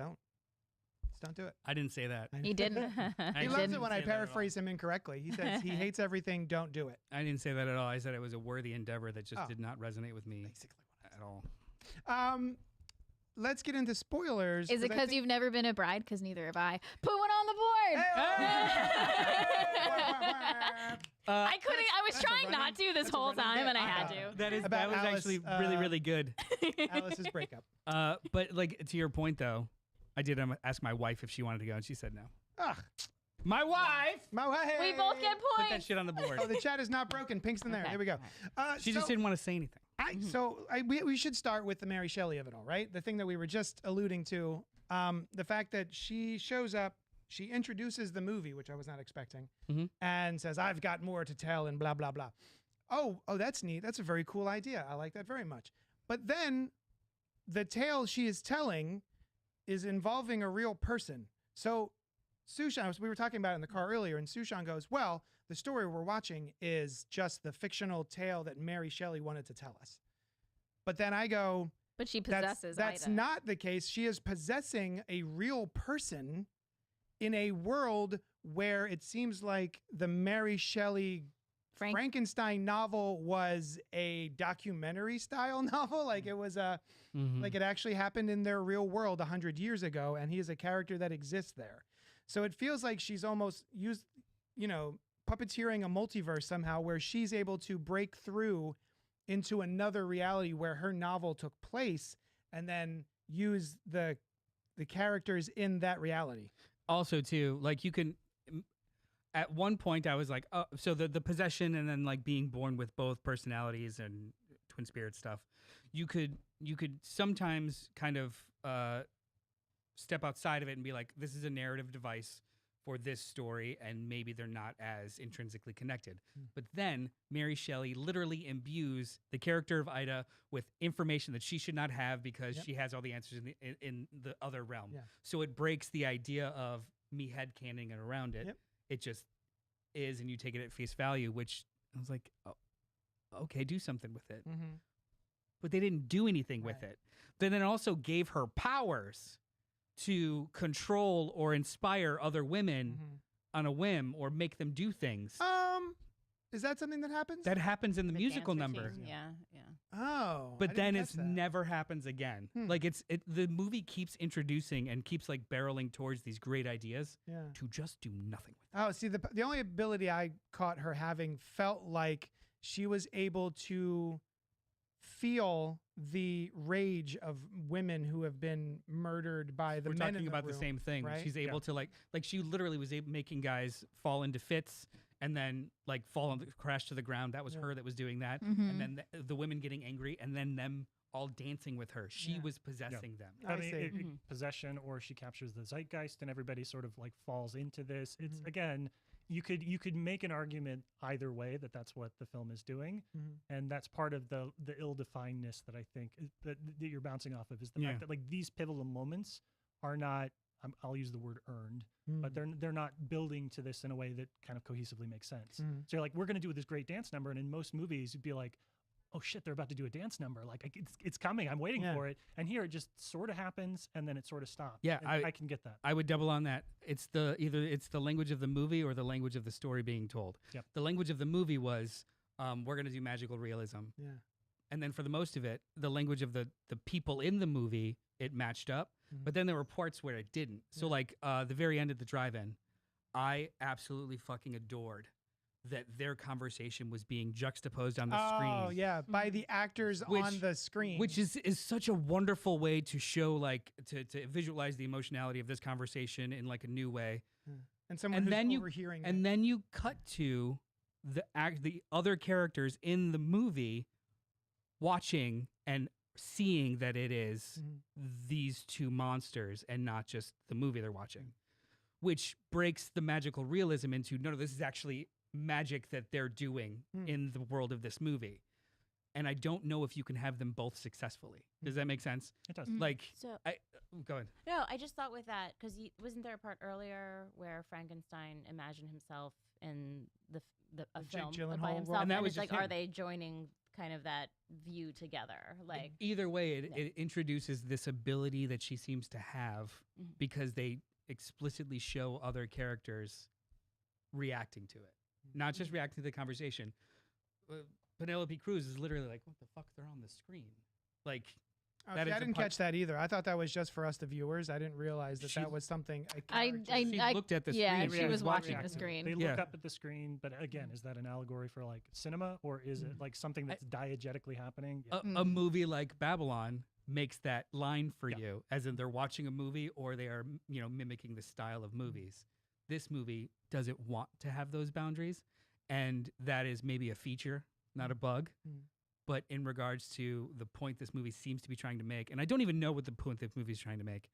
don't do it. I didn't say that. He didn't. He loves it when I say that at all. paraphrase him incorrectly. He says he hates everything. Don't do it. I didn't say that at all. I said it was a worthy endeavor that just Oh. did not resonate with me Basically at all. Let's get into spoilers. Is it 'cause I because think- you've never been a bride? Because neither have I. Put one on the board. I couldn't. I was That's a trying running- not to this that's a whole running time, bit. and I had Uh, to. That About was Alice, actually really, really good. Alice's breakup. But like to your point though, I did ask my wife if she wanted to go, and she said no. Ugh, My wife my wife. We both get put that points. shit on the board. Oh, the chat is not broken. Pink's in there. Okay. There we go. She just didn't want to say anything. We should start with the Mary Shelley of it all, right? The thing that we were just alluding to. The fact that she shows up, she introduces the movie, which I was not expecting, Mhm. and says, "I've got more to tell," and blah blah blah. Oh, that's neat. That's a very cool idea. I like that very much. But then, the tale she is telling is involving a real person. So, Sushan, we were talking about it in the car earlier, and Sushan goes, "Well, the story we're watching is just the fictional tale that Mary Shelley wanted to tell us." But then I go, But she that's possesses that's Ida. not the case. She is possessing a real person in a world where it seems like the Mary Shelley Frankenstein novel was a documentary style novel. Like it was like it actually happened in their real world 100 years ago, and he is a character that exists there. So it feels like she's almost used, puppeteering a multiverse somehow, where she's able to break through into another reality where her novel took place, and then use the characters in that reality. Also, too, like you can. At one point, I was like, "Oh, so the possession and then like being born with both personalities and twin spirit stuff." You could sometimes kind of step outside of it and be like, "This is a narrative device for this story, and maybe they're not as intrinsically connected." But then Mary Shelley literally imbues the character of Ida with information that she should not have because she has all the answers in the other realm. Yeah. So it breaks the idea of me headcanoning it around it. Yep. It just is, and you take it at face value, which I was like, oh, okay, do something with it. Mm-hmm. But they didn't do anything with Right. it. Then it also gave her powers to control or inspire other women on a whim or make them do things. Is that something that happens? That happens in the musical dance number. routine, Yeah, yeah. Oh. I But didn't then catch it's that. never happens again. Hmm. Like the movie keeps introducing and keeps like barreling towards these great ideas Yeah. to just do nothing with. Oh, see, the only ability I caught her having felt like she was able to feel the rage of women who have been murdered by the We're men in talking the about room, the same thing. right? She's able to like she literally was making guys fall into fits and then like fall and crash to the ground. That was Yeah. her that was doing that. Mhm. And then the women getting angry and then them all dancing with her. She Yeah. was possessing them. I I mean, see. possession, or she captures the zeitgeist, and everybody sort of like falls into this. It's Mhm. again, you could make an argument either way that that's what the film is doing, Mhm. and that's part of the ill-definedness that I think that you're bouncing off of is the Yeah. fact that like these pivotal moments are not. I'll use the word earned, but they're not building to this in a way that kind of cohesively makes sense. Mhm. So you're like, we're going to do this great dance number, and in most movies, you'd be like, oh shit, they're about to do a dance number. Like it's coming. I'm waiting Yeah. for it. And here it just sort of happens, and then it sort of stops. Yeah, And I can get that. I would double on that. It's either it's the language of the movie or the language of the story being told. Yep. The language of the movie was we're going to do magical realism. Yeah. And then for the most of it, the language of the people in the movie, it matched up. Mhm. But then there were parts where it didn't. So Yeah. like the very end of the drive-in, I absolutely fucking adored that their conversation was being juxtaposed on the screen. Oh, yeah, by the actors Which- on the screen. Which is such a wonderful way to show like to visualize the emotionality of this conversation in like a new way. and someone and who's then you- overhearing it. And then you cut to the other characters in the movie watching and seeing that it is Mhm. these two monsters and not just the movie they're watching, which breaks the magical realism into no, this is actually magic that they're doing Hmm. in the world of this movie. And I don't know if you can have them both successfully. Does that make sense? It does. Mm. Like, So go ahead. no, I just thought with that because wasn't there a part earlier where Frankenstein imagined himself in a The Jake film Gyllenhaal by role? himself, And that was it's just like, are him. they joining kind of that view together? Like, Either way, Yeah. it introduces this ability that she seems to have Mhm. because they explicitly show other characters reacting to it, not just reacting to the conversation. Penelope Cruz is literally like, "What the fuck? They're on the screen." Like, Oh, that see, is I a didn't part- catch that either. I thought that was just for us, the viewers. I didn't realize that She- that was something. A I- character- I- she looked at the yeah, screen. she She was watching the reacting. screen. They look Yeah. up at the screen, but again, is that an allegory for like cinema, or is it like something that's diegetically happening? Yeah. A movie like Babylon makes that line for Yeah. you, as in they're watching a movie or they are, mimicking the style of movies. This movie doesn't want to have those boundaries, and that is maybe a feature, not a bug. Mm. But in regards to the point this movie seems to be trying to make, and I don't even know what the point this movie is trying to make,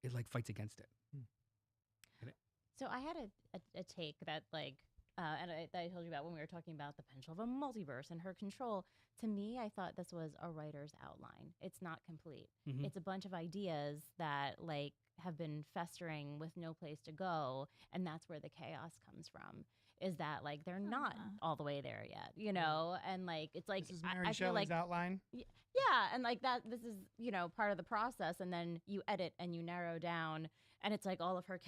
it like fights against it. so I had a take that like, that I told you about when we were talking about the potential of a multiverse and her control. To me, I thought this was a writer's outline. It's not complete. Mhm. It's a bunch of ideas that like have been festering with no place to go, and that's where the chaos comes from. Is that like they're not all the way there yet, and like it's like This is I Mary feel Shelley's like outline. yeah, and like that this is part of the process, and then you edit and you narrow down, and it's like all of her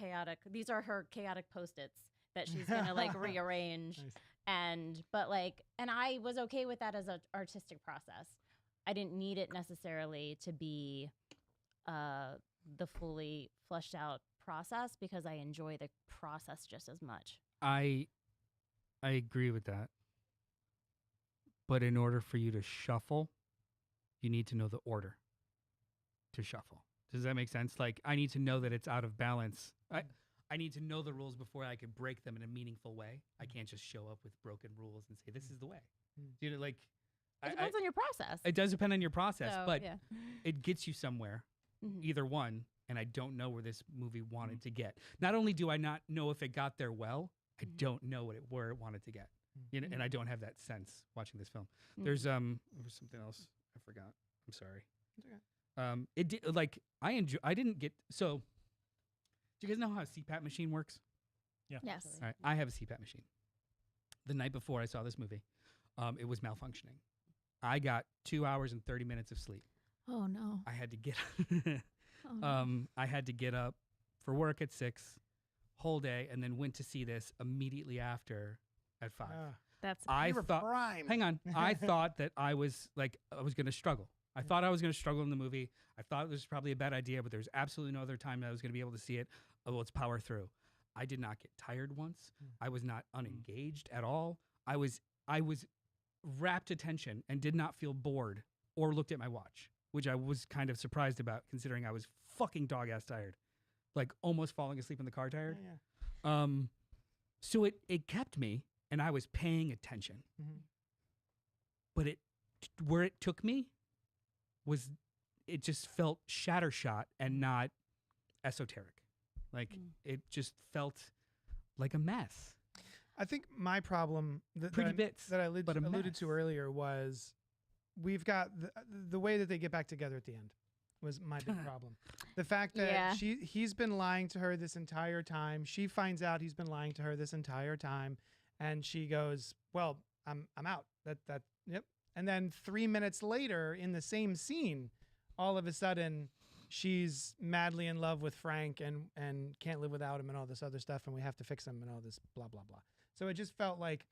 these are her chaotic post-its that she's gonna like rearrange. Nice. And I was okay with that as an artistic process. I didn't need it necessarily to be the fully fleshed out process because I enjoy the process just as much. I agree with that. But in order for you to shuffle, you need to know the order to shuffle. Does that make sense? Like, I need to know that it's out of balance. I need to know the rules before I can break them in a meaningful way. I can't just show up with broken rules and say, this is the way. Like, It depends on your process. it does depend on your process, So, but yeah. it gets you somewhere, Mhm. either one. And I don't know where this movie wanted to get. Not only do I not know if it got there well, I Mhm. don't know where it wanted to get. And I don't have that sense watching this film. Mhm. There was something else I forgot. I'm sorry. It's okay. It did like I didn't get so. Do you guys know how a CPAP machine works? Yeah. Yes. All right, I have a CPAP machine. The night before I saw this movie, it was malfunctioning. I got 2 hours and 30 minutes of sleep. Oh no. I had to get Oh, no. I had to get up for work at 6, whole day, and then went to see this immediately after at 5. That's I You were thought. prime. Hang on. I thought that I was going to struggle. I thought I was going to struggle in the movie. I thought it was probably a bad idea, but there was absolutely no other time that I was going to be able to see it. Oh, let's power through. I did not get tired once. I was not unengaged at all. I was rapt attention and did not feel bored or looked at my watch, which I was kind of surprised about considering I was fucking dog-ass tired. Like almost falling asleep in the car tired. Yeah. So it kept me and I was paying attention. But where it took me was it just felt shattershot and not esoteric. Like it just felt like a mess. I think my problem Pretty bits, that I but a alluded mess. to earlier was we've got the way that they get back together at the end was my big problem. The fact that he's been lying to her this entire time. She finds out he's been lying to her this entire time, and she goes, "Well, I'm out." Yep. And then 3 minutes later, in the same scene, all of a sudden, she's madly in love with Frank and can't live without him and all this other stuff, and we have to fix him and all this blah blah blah. So it just felt like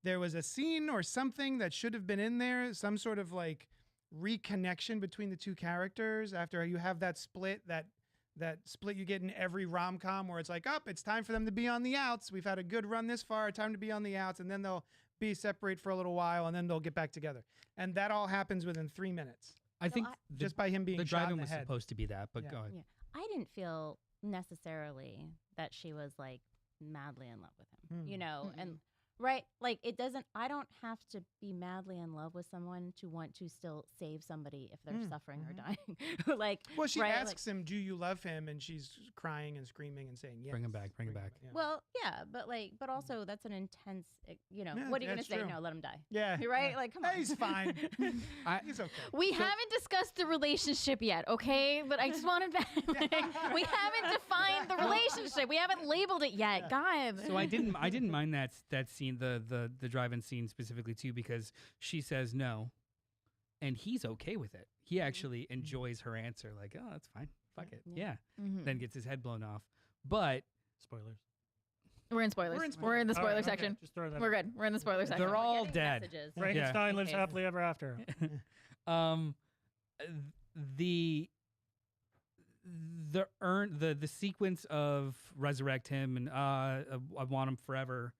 there was a scene or something that should have been in there, some sort of like reconnection between the two characters after you have that split that split you get in every rom-com where it's like, it's time for them to be on the outs. We've had a good run this far, time to be on the outs, and then they'll be separate for a little while and then they'll get back together. And that all happens within 3 minutes. I think Just by him being the shot in driving the was head. supposed to be that, but Yeah. go ahead. Yeah. I didn't feel necessarily that she was like madly in love with him, you know, and right. Like I don't have to be madly in love with someone to want to still save somebody if they're suffering or dying. Like, Well, she right, asks him, "Do you love him?" And she's crying and screaming and saying, "Yes." Bring him back. Bring him back. Yeah. well, yeah, but also that's an intense, you know, Yeah, what are you going to that's say? true. No, let him die. Yeah. You're right. Yeah. Like, come on. He's fine. He's okay. We haven't discussed the relationship yet, okay? But I just wanted to, we haven't defined the relationship. We haven't labeled it yet. God. So I didn't mind that scene, the drive-in scene specifically too, because she says no, and he's okay with it. He actually enjoys her answer, like, "Oh, that's fine, fuck it, yeah." Then gets his head blown off. But Spoilers. We're in spoilers. We're in the spoiler section. Just throw that. We're good. We're in the spoiler section. they're all Getting dead. messages. Frankenstein lives Okay. happily ever after. The sequence of resurrect him and I want him forever.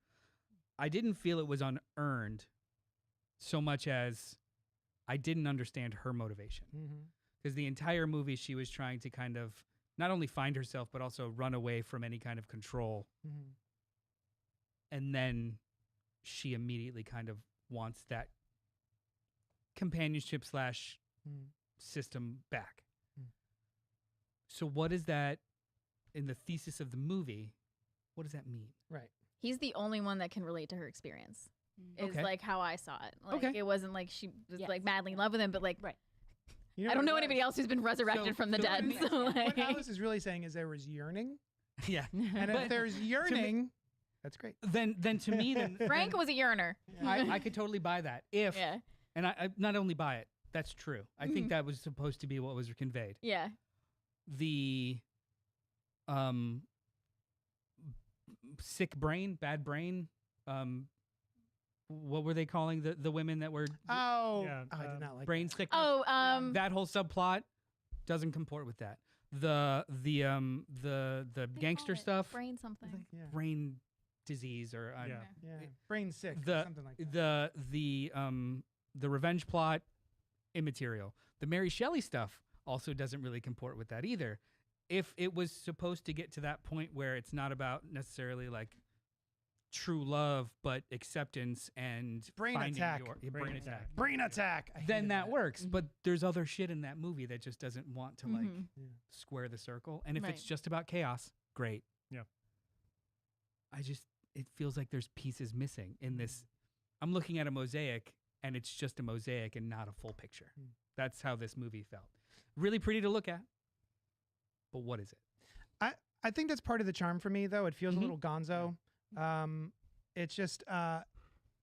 I didn't feel it was unearned so much as I didn't understand her motivation. Because the entire movie she was trying to kind of not only find herself but also run away from any kind of control. And then she immediately kind of wants that companionship / system back. So what is that in the thesis of the movie? What does that mean? Right. He's the only one that can relate to her experience. Is Okay. like how I saw it. Like Okay. it wasn't like she was Yes. like madly in love with him, but like Right. You I don't what know it anybody was? else who's been resurrected from the so dead. what So What like, Alice is really saying is there was yearning, Yeah. and if But there's yearning, that's great. then to me, then Frank was a yearner. I could totally buy that if, Yeah. and I not only buy it, that's true. I think that was supposed to be what was conveyed. Yeah. The sick brain, bad brain, what were they calling the women that were Oh, Yeah, I did not like brain that. sick? Oh, That whole subplot doesn't comport with that. The they gangster call it stuff, brain something. Yeah. brain disease or Yeah. Yeah. Brain sick, the something like that. the revenge plot immaterial. The Mary Shelley stuff also doesn't really comport with that either. If it was supposed to get to that point where it's not about necessarily like true love but acceptance and Brain finding attack. your brain attack, Brain attack. I then hated that works. But there's other shit in that movie that just doesn't want to like Mhm. square the circle. And if Right. it's just about chaos, great. Yeah. It feels like there's pieces missing in this. I'm looking at a mosaic and it's just a mosaic and not a full picture. That's how this movie felt. Really pretty to look at. But what is it? I think that's part of the charm for me, though. It feels Mhm. a little gonzo. It's just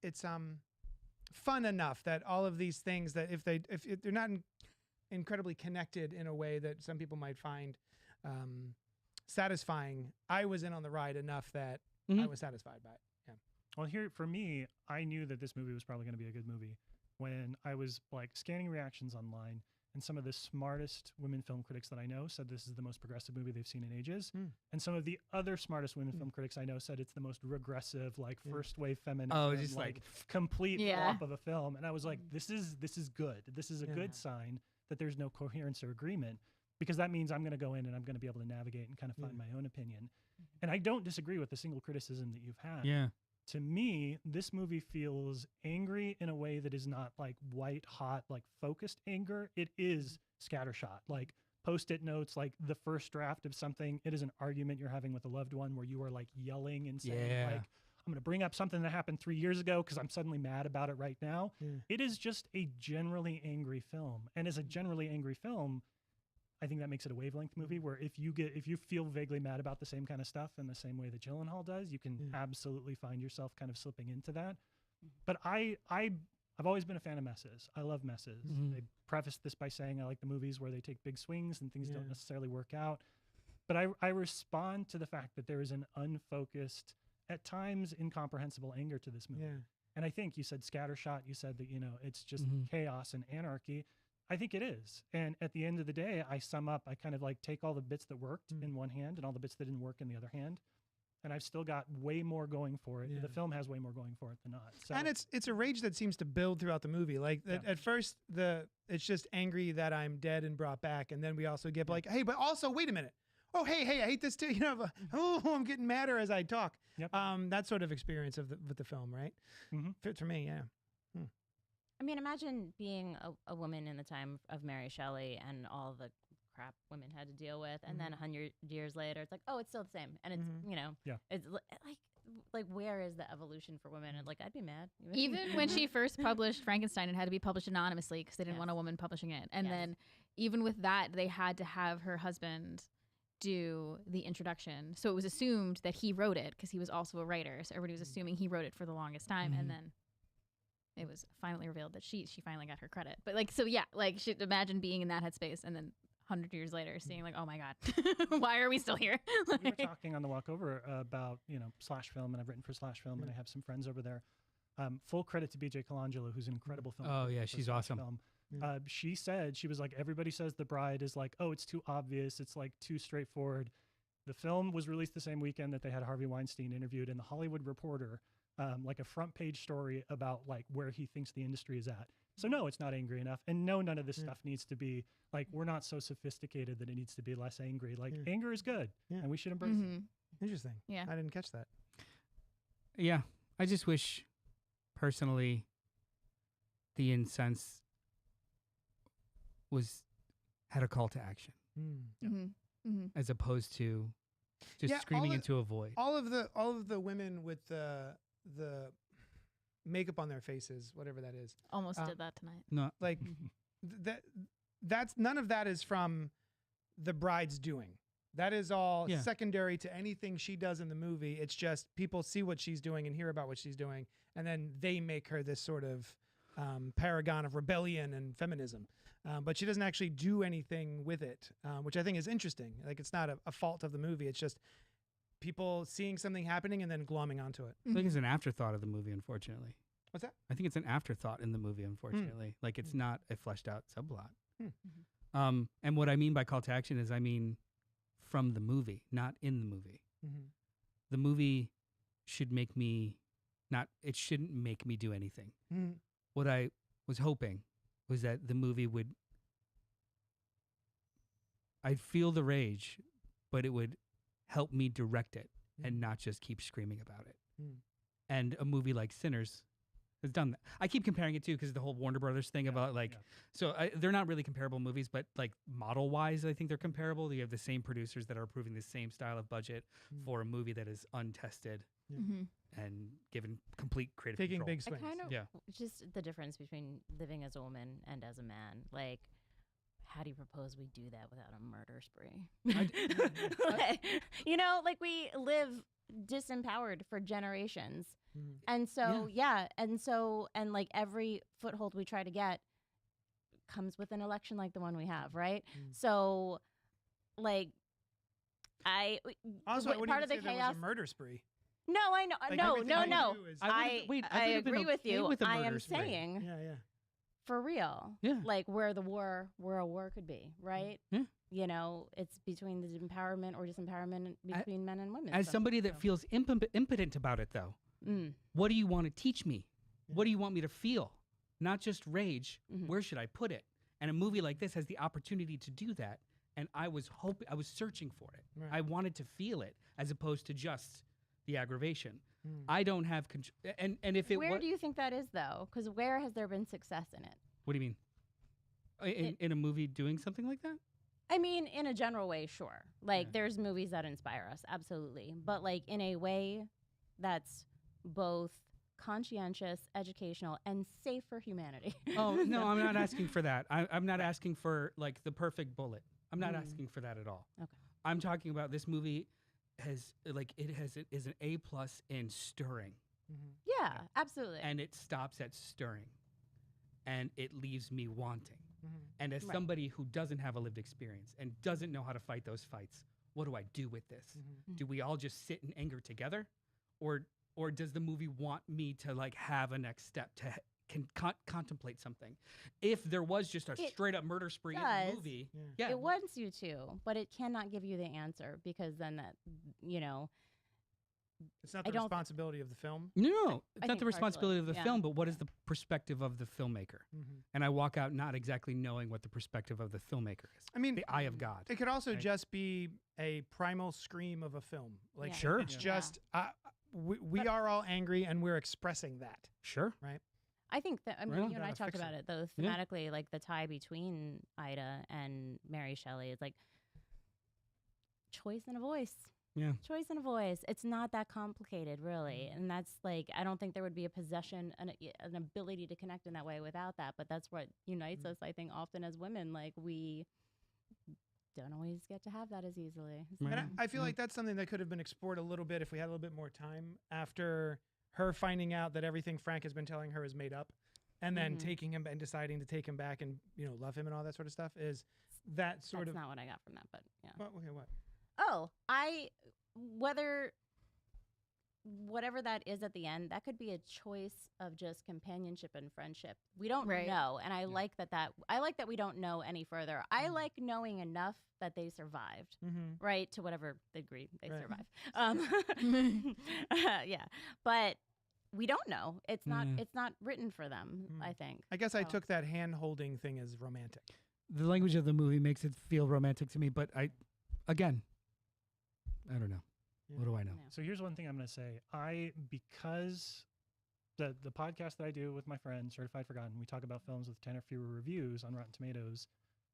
it's fun enough that all of these things that if they're not incredibly connected in a way that some people might find satisfying, I was in on the ride enough that I Mhm. was satisfied by it. Yeah. Well, here for me, I knew that this movie was probably going to be a good movie when I was like scanning reactions online, and some of the smartest women film critics that I know said this is the most progressive movie they've seen in ages, and some of the other smartest women film critics I know said it's the most regressive, like first wave feminist, just like complete flop of a film. And I was like, this is good. This is a good sign that there's no coherence or agreement, because that means I'm going to go in and I'm going to be able to navigate and kind of find my own opinion. And I don't disagree with the single criticism that you've had. Yeah. To me, this movie feels angry in a way that is not like white hot, like focused anger. It is scattershot, like post-it notes, like the first draft of something. It is an argument you're having with a loved one where you are like yelling and saying like, I'm going to bring up something that happened 3 years ago because I'm suddenly mad about it right now. It is just a generally angry film. And as a generally angry film, I think that makes it a wavelength movie where if you feel vaguely mad about the same kind of stuff in the same way that Gyllenhaal does, you can absolutely find yourself kind of slipping into that. But I've always been a fan of messes. I love messes. I prefaced this by saying I like the movies where they take big swings and things don't necessarily work out. But I respond to the fact that there is an unfocused, at times incomprehensible anger to this movie. And I think you said scattershot, you said that, it's just chaos and anarchy. I think it is. And at the end of the day, I sum up, I kind of like take all the bits that worked in one hand and all the bits that didn't work in the other hand. And I've still got way more going for it. The film has way more going for it than not. So, and it's a rage that seems to build throughout the movie. Like at first, it's just angry that I'm dead and brought back. And then we also get like, hey, but also, wait a minute. Oh, hey, I hate this too. I'm getting madder as I talk. That sort of experience with the film, right? For me, I mean, imagine being a woman in the time of Mary Shelley and all the crap women had to deal with, and then 100 years later, it's like, oh, it's still the same, and it's it's like where is the evolution for women? And like, I'd be mad. Even when she first published Frankenstein, it had to be published anonymously because they didn't want a woman publishing it, and then even with that, they had to have her husband do the introduction, so it was assumed that he wrote it because he was also a writer, so everybody was assuming he wrote it for the longest time, and then it was finally revealed that she finally got her credit. But like, so yeah, like, should imagine being in that headspace and then 100 years later seeing like, oh my God, why are we still here? We were talking on the walk over about, Slash Film, and I've written for Slash Film, and I have some friends over there. Full credit to BJ Colangelo, who's an incredible film. Oh yeah, she's awesome. She said, she was like, everybody says The Bride is like, oh, it's too obvious. It's like too straightforward. The film was released the same weekend that they had Harvey Weinstein interviewed in the Hollywood Reporter, like a front page story about like where he thinks the industry is at. So no, it's not angry enough. And no, none of this stuff needs to be like, we're not so sophisticated that it needs to be less angry. Like anger is good and we should embrace it. Interesting. Yeah. I didn't catch that. Yeah. I just wish personally the incense had a call to action as opposed to just screaming into a void. All of the women with the makeup on their faces, whatever that is, Almost did that tonight. No, like that's none of that is from the bride's doing. That is all secondary to anything she does in the movie. It's just people see what she's doing and hear about what she's doing, and then they make her this sort of paragon of rebellion and feminism. But she doesn't actually do anything with it, which I think is interesting. Like, it's not a fault of the movie. It's just people seeing something happening and then glomming onto it. I think it's an afterthought of the movie, unfortunately. What's that? I think it's an afterthought in the movie, unfortunately. Like, it's not a fleshed out subplot. And what I mean by call to action is I mean from the movie, not in the movie. The movie should make me it shouldn't make me do anything. What I was hoping was that the movie I'd feel the rage, but it would help me direct it and not just keep screaming about it. And a movie like Sinners has done that. I keep comparing it to because the whole Warner Brothers thing about like, so they're not really comparable movies, but like model wise, I think they're comparable. You have the same producers that are approving the same style of budget for a movie that is untested and given complete creative taking control. big swings. Just the difference between living as a woman and as a man. Like, how do you propose we do that without a murder spree? Like we live disempowered for generations. And so, and like every foothold we try to get comes with an election like the one we have, right? So, like, also, part of the chaos, a murder spree. No, I know. Like, No, everything no, you no. do is- I would've been agree with okay you. with the I murder am spree. saying Yeah. for real. Yeah. Like where a war could be, right? Yeah. You know, it's between the empowerment or disempowerment between men and women. As So- somebody that feels impotent about it, though, what do you want to teach me? What do you want me to feel? Not just rage. Where should I put it? And a movie like this has the opportunity to do that. And I was searching for it. Right. I wanted to feel it as opposed to just the aggravation. I don't have control. And if it Where do you think that is, though? Because where has there been success in it? What do you mean? In a movie doing something like that? I mean, in a general way, sure. Like, there's movies that inspire us, absolutely. But, like, in a way that's both conscientious, educational, and safe for humanity. Oh, no, I'm not asking for that. I'm not asking for, like, the perfect bullet. I'm not asking for that at all. Okay. I'm talking about this movie is an A+ in stirring. Yeah, absolutely. And it stops at stirring. And it leaves me wanting. And as Right. somebody who doesn't have a lived experience and doesn't know how to fight those fights, what do I do with this? Do we all just sit in anger together? Or does the movie want me to like have a next step to contemplate something? If there was just a straight up murder spree in the movie, it wants you to, but it cannot give you the answer because then that, you know, It's not the responsibility of the film. No, it's I not think the responsibility of the partially, film, but what is the perspective of the filmmaker? And I walk out not exactly knowing what the perspective of the filmmaker is. I mean, the eye of God. It could also just be a primal scream of a film. Like, Sure. it's just we are all angry and we're expressing that. Sure. Right. I think that, I mean, Right on. you and I Gotta talked fix about it. it, though, thematically, like the tie between Ida and Mary Shelley is like choice and a voice. Yeah. Choice and a voice. It's not that complicated, really. And that's like, I don't think there would be a possession, an ability to connect in that way without that. But that's what unites us, I think, often as women. Like, we don't always get to have that as easily. And I feel like that's something that could have been explored a little bit if we had a little bit more time after her finding out that everything Frank has been telling her is made up, and then taking him and deciding to take him back and, you know, love him and all that sort of stuff. Is that sort That's of not what I got from that, but yeah. What? Oh, whatever that is at the end, that could be a choice of just companionship and friendship. We don't know, and I like that. I like that we don't know any further. I like knowing enough that they survived, right, to whatever degree they survive. Yeah, but we don't know. It's not. It's not written for them. I think. I guess I took that hand holding thing as romantic. The language of the movie makes it feel romantic to me, but I don't know. What do I know? So here's one thing I'm going to say. Because the podcast that I do with my friend, Certified Forgotten, we talk about films with 10 or fewer reviews on Rotten Tomatoes.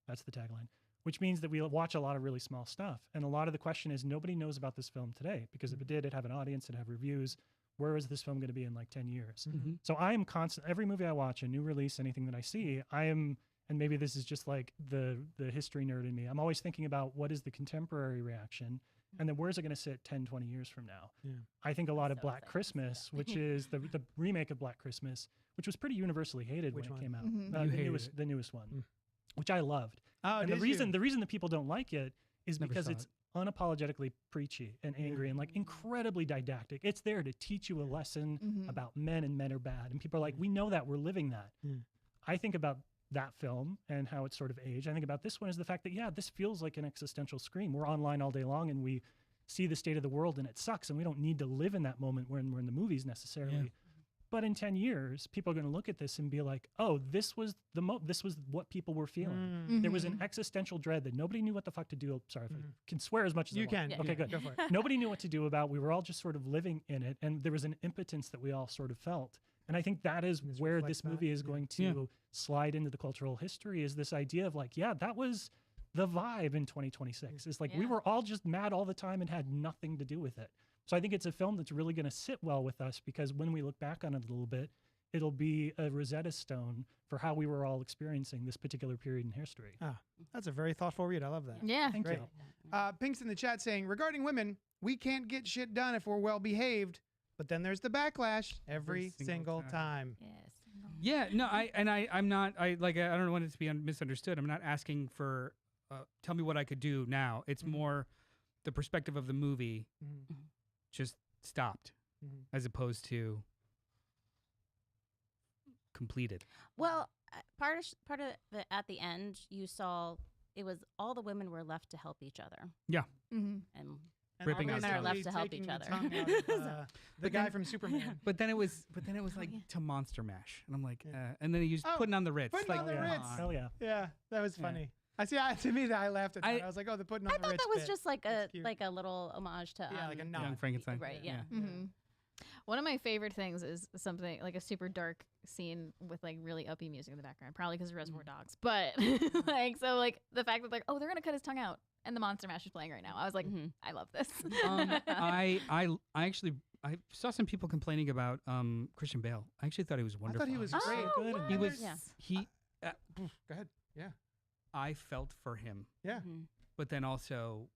That's the tagline, which means that we watch a lot of really small stuff. And a lot of the question is nobody knows about this film today, because if it did, it'd have an audience, it'd have reviews. Where is this film going to be in like 10 years? So I am constant. Every movie I watch, a new release, anything that I see, I am, and maybe this is just like the history nerd in me, I'm always thinking about what is the contemporary reaction. And then where's it going to sit 10, 20 years from now? Yeah. I think a lot of Black Christmas, which is the remake of Black Christmas, which was pretty universally hated when it came out. The newest one, which I loved. And the reason that people don't like it is because it's unapologetically preachy and angry and like incredibly didactic. It's there to teach you a lesson about men, and men are bad. And people are like, we know that, we're living that. I think about that film and how it's sort of aged. I think about this one is the fact that, this feels like an existential scream. We're online all day long and we see the state of the world and it sucks, and we don't need to live in that moment when we're in the movies necessarily. Yeah. But in 10 years, people are going to look at this and be like, oh, this was what people were feeling. There was an existential dread that nobody knew what the fuck to do. Sorry if I can swear as much as I want. You can. Okay, good. Go for it. Nobody knew what to do about. We were all just sort of living in it, and there was an impotence that we all sort of felt. And I think that is where this movie is going to slide into the cultural history, is this idea of like, that was the vibe in 2026. It's like we were all just mad all the time and had nothing to do with it. So I think it's a film that's really going to sit well with us, because when we look back on it a little bit, it'll be a Rosetta Stone for how we were all experiencing this particular period in history. Ah, that's a very thoughtful read. I love that. Yeah. Thank Great. you. Pink's in the chat saying, regarding women, we can't get shit done if we're well behaved. But then there's the backlash every single time. Yes. Yeah, no, I'm not. I don't want it to be misunderstood. I'm not asking for. Tell me what I could do now. It's more the perspective of the movie just stopped. as opposed to completed. Well, part of the at the end, you saw it was all the women were left to help each other, Mm-hmm. and Ripping out women are tongues. left to help Taking each the other. tongue out of, the guy from Superman. But then it was like yeah. to Monster Mash, and I'm like, Yeah. and then he used Oh, putting on the Ritz. putting like, on the come Ritz. on. Hell yeah. Yeah, that was Yeah. funny. To me, I laughed at that. I was like, oh, they're putting on I the thought Ritz that was bit. just like That's cute. a little homage to Yeah, like a nod. Young Frankenstein. right? Yeah. Yeah. Mm-hmm. One of my favorite things is something like a super dark scene with like really uppy music in the background, probably because of Reservoir Dogs. But like, so like the fact that like, oh, they're gonna cut his tongue out, and the Monster Mash is playing right now. I was like, I love this. I actually saw some people complaining about Christian Bale. I actually thought he was I wonderful. thought he was Oh, great. good. what? He was Yeah. he. Go ahead. Yeah. I felt for him, Yeah. Mhm. but then also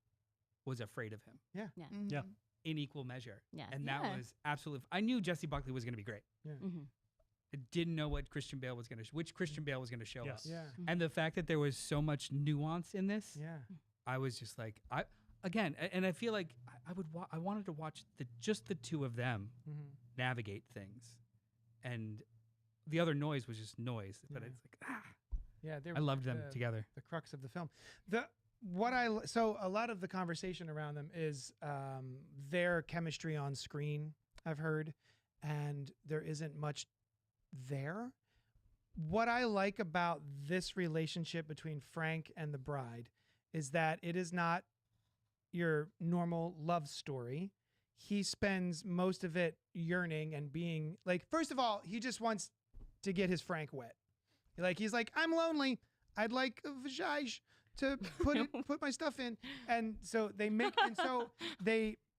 was afraid of him Mhm. Yeah. in equal measure. Yeah. And Yeah. that was absolutely. I knew Jesse Buckley was going to be great. Mhm. I didn't know what Christian Bale was going to, which Christian Bale was going to show Yes. us. Yeah. And the fact that there was so much nuance in this, Yeah. I was just like, and I feel like I wanted to watch just the two of them Mm-hmm. navigate things, and the other noise was just noise. But Yeah. it's like, Yeah. I loved them the, together. The crux of the film. So a lot of the conversation around them is their chemistry on screen. I've heard, and there isn't much there. What I like about this relationship between Frank and the bride is that it is not your normal love story. He spends most of it yearning and being like, first of all, he just wants to get his Frank wet. Like, he's like, I'm lonely. I'd like a vajayjay to put my stuff in. And so they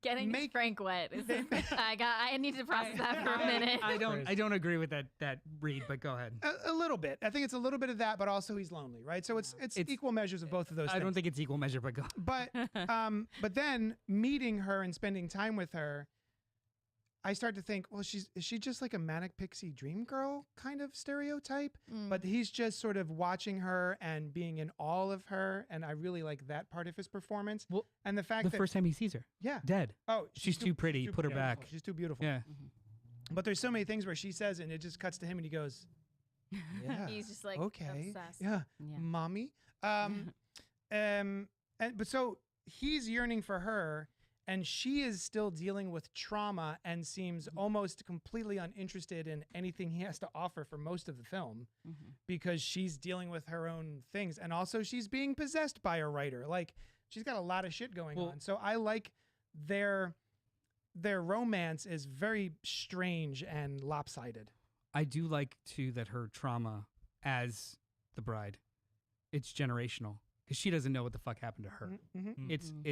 Getting make Frank wet. I need to process that for a minute. I don't agree with that read, but go ahead. a little bit. I think it's a little bit of that, but also he's lonely, right? So it's equal measures of both of those I things. don't think it's equal measure, but go. But then meeting her and spending time with her, I start to think, well, is she just like a manic pixie dream girl kind of stereotype? But he's just sort of watching her and being in awe of her, and I really like that part of his performance. Well, and the fact The that first time he sees her, yeah, dead. oh, She's too pretty. Put her beautiful. back. She's too beautiful. Yeah. But there's so many things where she says it, and it just cuts to him, and he goes, "Yeah, He's just like okay, obsessed. yeah, Yeah. mommy." But so he's yearning for her, and she is still dealing with trauma and seems almost completely uninterested in anything he has to offer for most of the film because she's dealing with her own things, and also she's being possessed by a writer. Like, she's got a lot of shit going on. So I like their romance is very strange and lopsided. I do like too that her trauma as the bride, it's generational because she doesn't know what the fuck happened to her. Mm-hmm.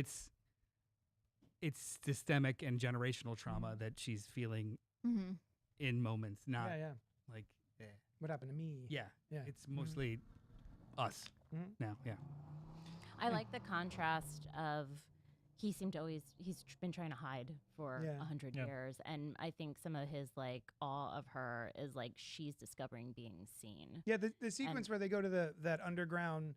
It's systemic and generational trauma that she's feeling Mm-hmm. in moments, not Yeah. like What happened to me? yeah. Yeah. It's mostly us now. Yeah. I like the contrast of he's been trying to hide for Yeah. 100 Yeah. years, and I think some of his like awe of her is like she's discovering being seen. Yeah, the sequence where they go to that underground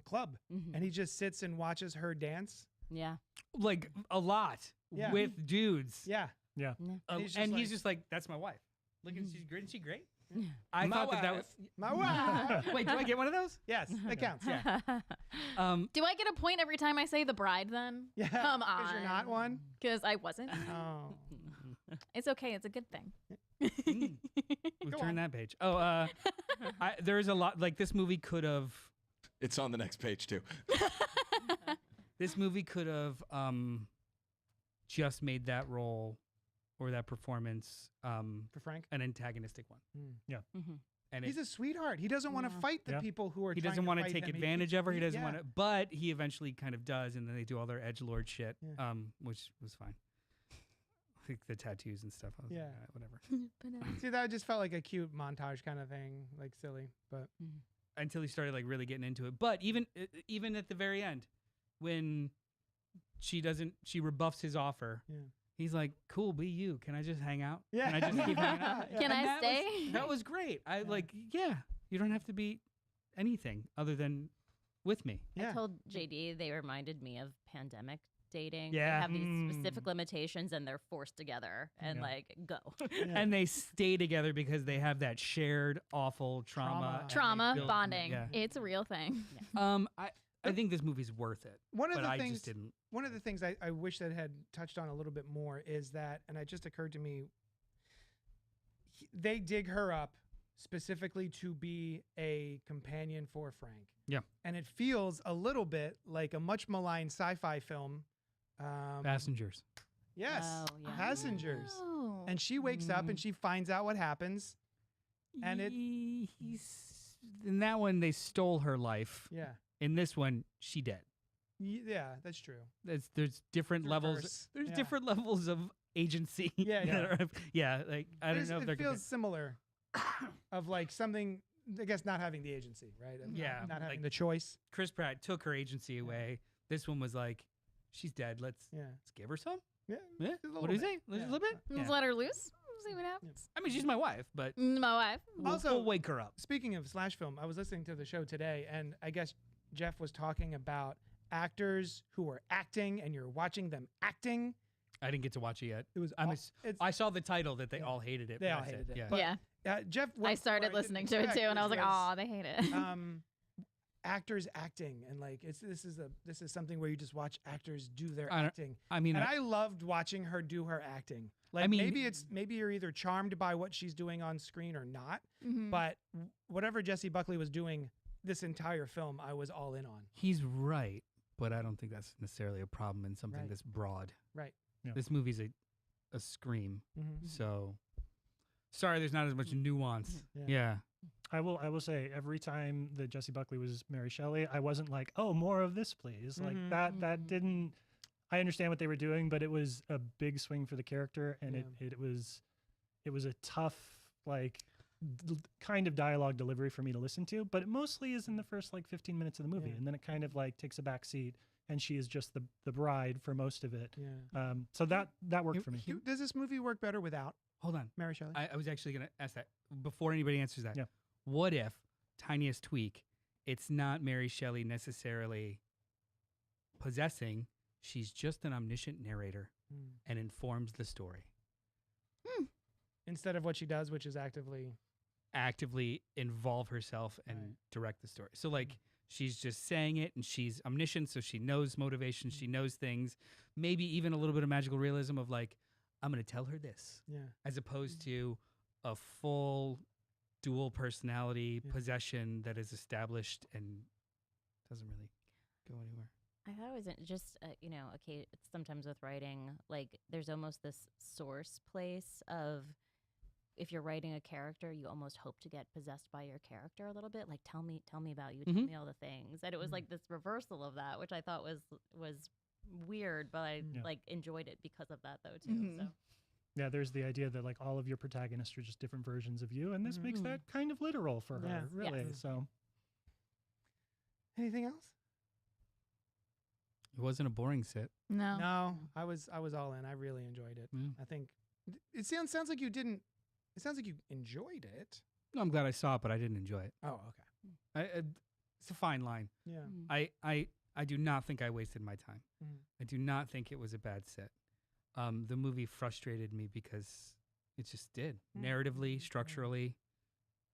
club, and he just sits and watches her dance. Yeah. Like a lot Yeah. with dudes. Yeah. Yeah. And he's just And like- he's just like, that's my wife. Look, she's great. Isn't she great? Yeah. I My thought that was. My wife. Wait, do I get one of those? Yes, that counts. Yeah. Do I get a point every time I say the bride then? Yeah. Come Because you're not on. one. Because I wasn't. Oh. It's okay. It's a good thing. We've Go turned on. that page. Oh, there is a lot. Like this movie could have. It's on the next page too. This movie could have just made that role or that performance For Frank. an antagonistic one. And He's a sweetheart. He doesn't want to Yeah. fight the Yeah. people who are he trying doesn't to want to fight take him. advantage of her. He doesn't yeah. want to, but he eventually kind of does, and then they do all their edgelord shit, Yeah. which was fine. Like the tattoos and stuff. I was Yeah. like, whatever. See, that just felt like a cute montage kind of thing, like silly. But Until he started like really getting into it. But even at the very end, when she rebuffs his offer. Yeah. He's like, "Cool, be you. Can I just hang out? Yeah. Can I just keep hanging out? Can And I that stay? Was, that was great. I like, yeah. You don't have to be anything other than with me. Yeah. I told JD they reminded me of Pandemic dating. Yeah. They have these specific limitations and they're forced together and like go. And they stay together because they have that shared awful trauma. and they Trauma build- bonding. Yeah. It's a real thing. I think this movie's worth it. One of but the I things, just didn't. one of the things I wish that had touched on a little bit more is that, and it just occurred to me, they dig her up specifically to be a companion for Frank. Yeah. And it feels a little bit like a much maligned sci-fi film. Passengers. Yes. Oh, yeah. Passengers. Oh. And she wakes up and she finds out what happens. And it- In that one, they stole her life. Yeah. In this one, she dead. Yeah, that's true. There's different levels. Reverse. There's Yeah. different levels of agency. Yeah, that are- like I don't know if It they're feels similar of like something, I guess, not having the agency, right? Of Yeah, Not having like- the choice. Chris Pratt took her agency away. This one was like, she's dead. Let's Yeah. give her some. Yeah. Yeah. a little What do you bit. say? Let's Yeah. a little bit. Let's Yeah. let her loose. See what happens. I mean, she's my wife, but My wife. we'll wake her up. Speaking of slash film, I was listening to the show today, and I guess Jeff was talking about actors who are acting, and you're watching them acting. I didn't get to watch it yet. It was. I saw the title that they Yeah. all hated it. They but all that's hated it. Yeah. But- Yeah. Jeff. I started listening to it too, and I was like, oh, they hate it. Actors acting, and like this is something where you just watch actors do their I don't- acting. I mean, And I loved watching her do her acting. Like, I mean- maybe you're either charmed by what she's doing on screen or not. Mhm. But whatever Jesse Buckley was doing this entire film, I was all in on. he's right, but I don't think that's necessarily a problem in something Right. this broad. Right. Yeah. This movie's a scream. Mm-hmm. So sorry, there's not as much nuance. Yeah. Yeah. I will say every time that Jessie Buckley was Mary Shelley, I wasn't like, oh, more of this, please. Like Mhm. that didn't. I understand what they were doing, but it was a big swing for the character, and Yeah. it was a tough like kind of dialogue delivery for me to listen to. But it mostly is in the first like 15 minutes of the movie, Yeah. and then it kind of like takes a back seat, and she is just the bride for most of it. Yeah. So that worked for me. Does this movie work better without Hold on. Mary Shelley? I was actually going to ask that before anybody answers that. Yeah. What if, tiniest tweak, it's not Mary Shelley necessarily possessing, she's just an omniscient narrator Mm. and informs the story. Instead of what she does, which is actively Involve herself and Right. direct the story. So, like, she's just saying it and she's omniscient, so she knows motivation, she knows things, maybe even a little bit of magical realism of, like, I'm going to tell her this, Yeah. as opposed to a full dual personality Yeah. possession that is established and doesn't really go anywhere. I thought it was just, okay, sometimes with writing, like there's almost this source place of if you're writing a character, you almost hope to get possessed by your character a little bit. Like, tell me about you, tell me all the things. And it was like this reversal of that, which I thought was weird, but I Yeah. like enjoyed it because of that though too. Mhm. So Yeah, there's the idea that like all of your protagonists are just different versions of you, and this makes Mhm. that kind of literal for her, Yeah. really. Yes. So Anything else? It wasn't a boring sit. No. No, I was all in. I really enjoyed it. Mm. I think it sounds like you didn't. It sounds like you enjoyed it. No, I'm glad I saw it, but I didn't enjoy it. Oh, okay. It's a fine line. Yeah. I do not think I wasted my time. Mhm. I do not think it was a bad sit. The movie frustrated me because it just did. Narratively, structurally,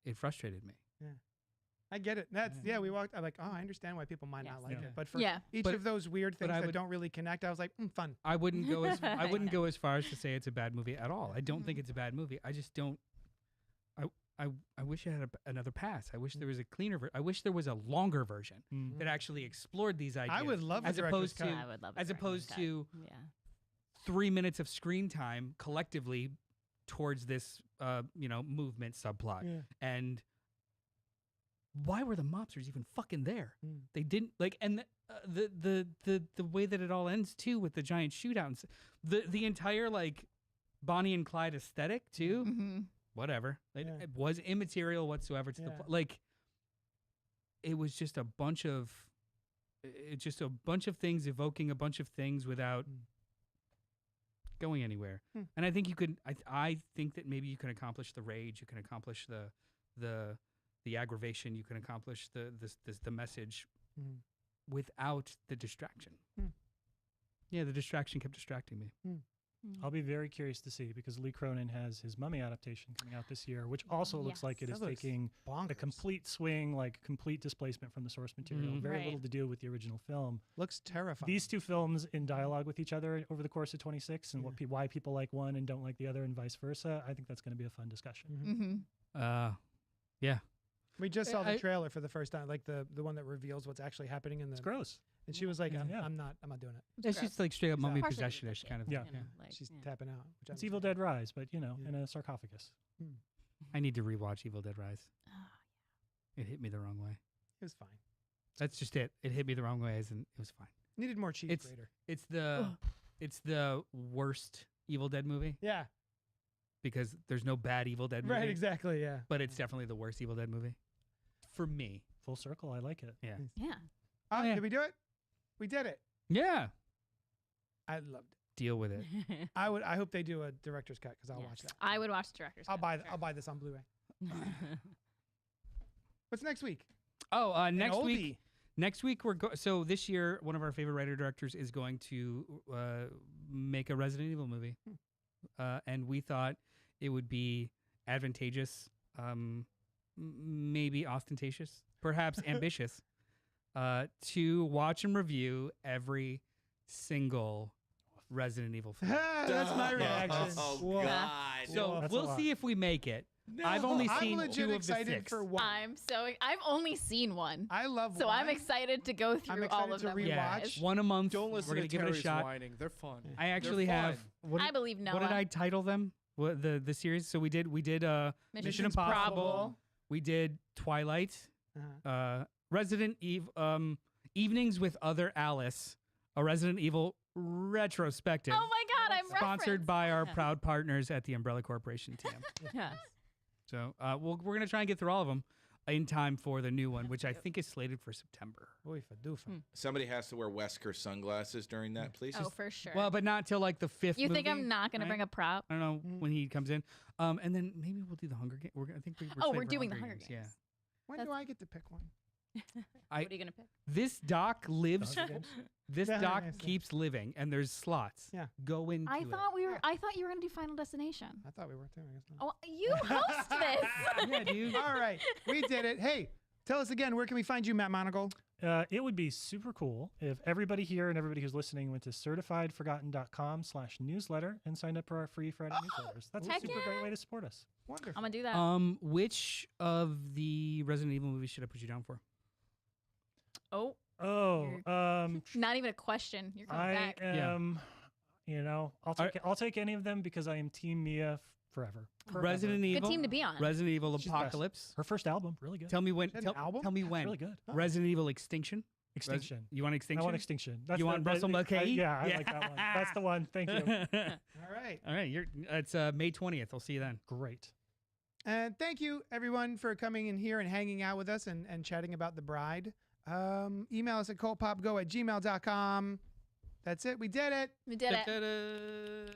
it frustrated me. I get it. That's we walked. I'm like, oh, I understand why people might not Yes. like Yeah. it. But for Yeah. each But- of those weird but things I that would- don't really connect, I was like, fun. I wouldn't go as far as to say it's a bad movie at all. I don't think it's a bad movie. I just don't. I wish it had another pass. I wish there was a cleaner. I wish there was a longer version that actually explored these ideas. I would love a as director's opposed cut. to I would love as a director's opposed cut. to yeah. 3 minutes of screen time collectively towards this movement subplot. Yeah. And why were the mobsters even fucking there? Mm. They didn't like, and the way that it all ends too with the giant shootout and the entire like Bonnie and Clyde aesthetic too. Mm-hmm. Whatever, Yeah. it was immaterial whatsoever to the Yeah. like. It was just a bunch of things evoking a bunch of things without going anywhere. And I think you could. I think that maybe you can accomplish the rage. You can accomplish the aggravation. You can accomplish the message Mm. without the distraction. Yeah, the distraction kept distracting me. I'll be very curious to see because Lee Cronin has his Mummy adaptation coming out this year, which also looks like it That is looks taking a bonkers. complete swing, like complete displacement from the source material. Very Right. little to do with the original film. Looks terrifying. These two films in dialogue with each other over the course of 26 and why people like one and don't like the other and vice versa, I think that's going to be a fun discussion. Yeah. We just saw the I- trailer for the first time, like the one that reveals what's actually happening in the. It's gross. And she was like, Yeah. I'm not doing it. It's just like straight up mummy Partially possession-ish kind of Yeah. thing. She's tapping out. Which It's Evil Dead Rise, but in a sarcophagus. I need to rewatch Evil Dead Rise. It hit me the wrong way. It was fine. That's just it. It hit me the wrong way, as in it was fine. Needed more cheese It's grater. it's the worst Evil Dead movie Yeah. because there's no bad Evil Dead movie. Right. Exactly. Yeah. But it's definitely the worst Evil Dead movie for me. Full circle. I like it. Yeah. Yeah. yeah. Did we do it? We did it. Yeah. I loved it. Deal with it. I hope they do a director's cut because I'll Yes. watch that. I would watch the director's I'll cut, buy for I'll buy this on Blu-ray. sure. What's next week? Oh, An next week. oldie. Next week so this year one of our favorite writer directors is going to make a Resident Evil movie, and we thought it would be advantageous, maybe ostentatious, perhaps ambitious, to watch and review every single Resident Evil film. That's my reaction. Oh, Whoa. God. So That's a we'll lot. see if we make it. No. I've only I'm seen legit two of the excited six. for one. I've only seen one. I love So one. I'm excited to go through all excited of to them. with you Yeah, guys. one a month. Don't listen We're gonna to give it a Terry's shot. whining. They're fun. I actually They're have. fun. What I did, believe Noah. what did I title them? What the series? So we did Mission Impossible. We did Twilight. Resident Evil. Evenings with Other Alice. A Resident Evil retrospective. Oh my God, I'm Sponsored referenced. by our Yeah. proud partners at the Umbrella Corporation TM. Yes. So we're going to try and get through all of them in time for the new one, which I think is slated for September. Oy, fadoofa. Somebody has to wear Wesker sunglasses during that, please. Oh, for sure. Well, but not till like the fifth you think movie, I'm not going right? to bring a prop? I don't know when he comes in. And then maybe we'll do the Hunger Games. I think we're Oh, slated we're for doing the Hunger Games. Yeah. When do I get to pick one? What are you gonna pick? This doc lives. Hunger Games? This Yeah, doc yes, yeah. keeps living, and there's slots. Yeah. Go into I it. thought you were going to do Final Destination. I thought we were too. I guess not. Oh, you host this. Yeah, dude. All right, we did it. Hey, tell us again, where can we find you, Matt Monagle? It would be super cool if everybody here and everybody who's listening went to certifiedforgotten.com/newsletter and signed up for our free Friday newsletters. That's a Heck super yeah. great way to support us. Wonderful. I'm going to do that. Which of the Resident Evil movies should I put you down for? Oh, Oh, not even a question. You're coming I back. am. I'll take any of them because I am Team Mia forever. Resident Evil. Good team to be on. Resident Evil She's the best. Apocalypse. Her first album, really good. Tell me when. Is that Tell, an album? tell me It's when. really good. Resident Evil Extinction. Extinction. You want Extinction? I want Extinction. That's You want Russell McKay? Yeah, I like that one. That's the one. Thank you. All right. All right. It's May 20th. I'll see you then. Great. And thank you, everyone, for coming in here and hanging out with us and chatting about The Bride. Email us at cultpopgo@gmail.com. That's it. We did it. We did it.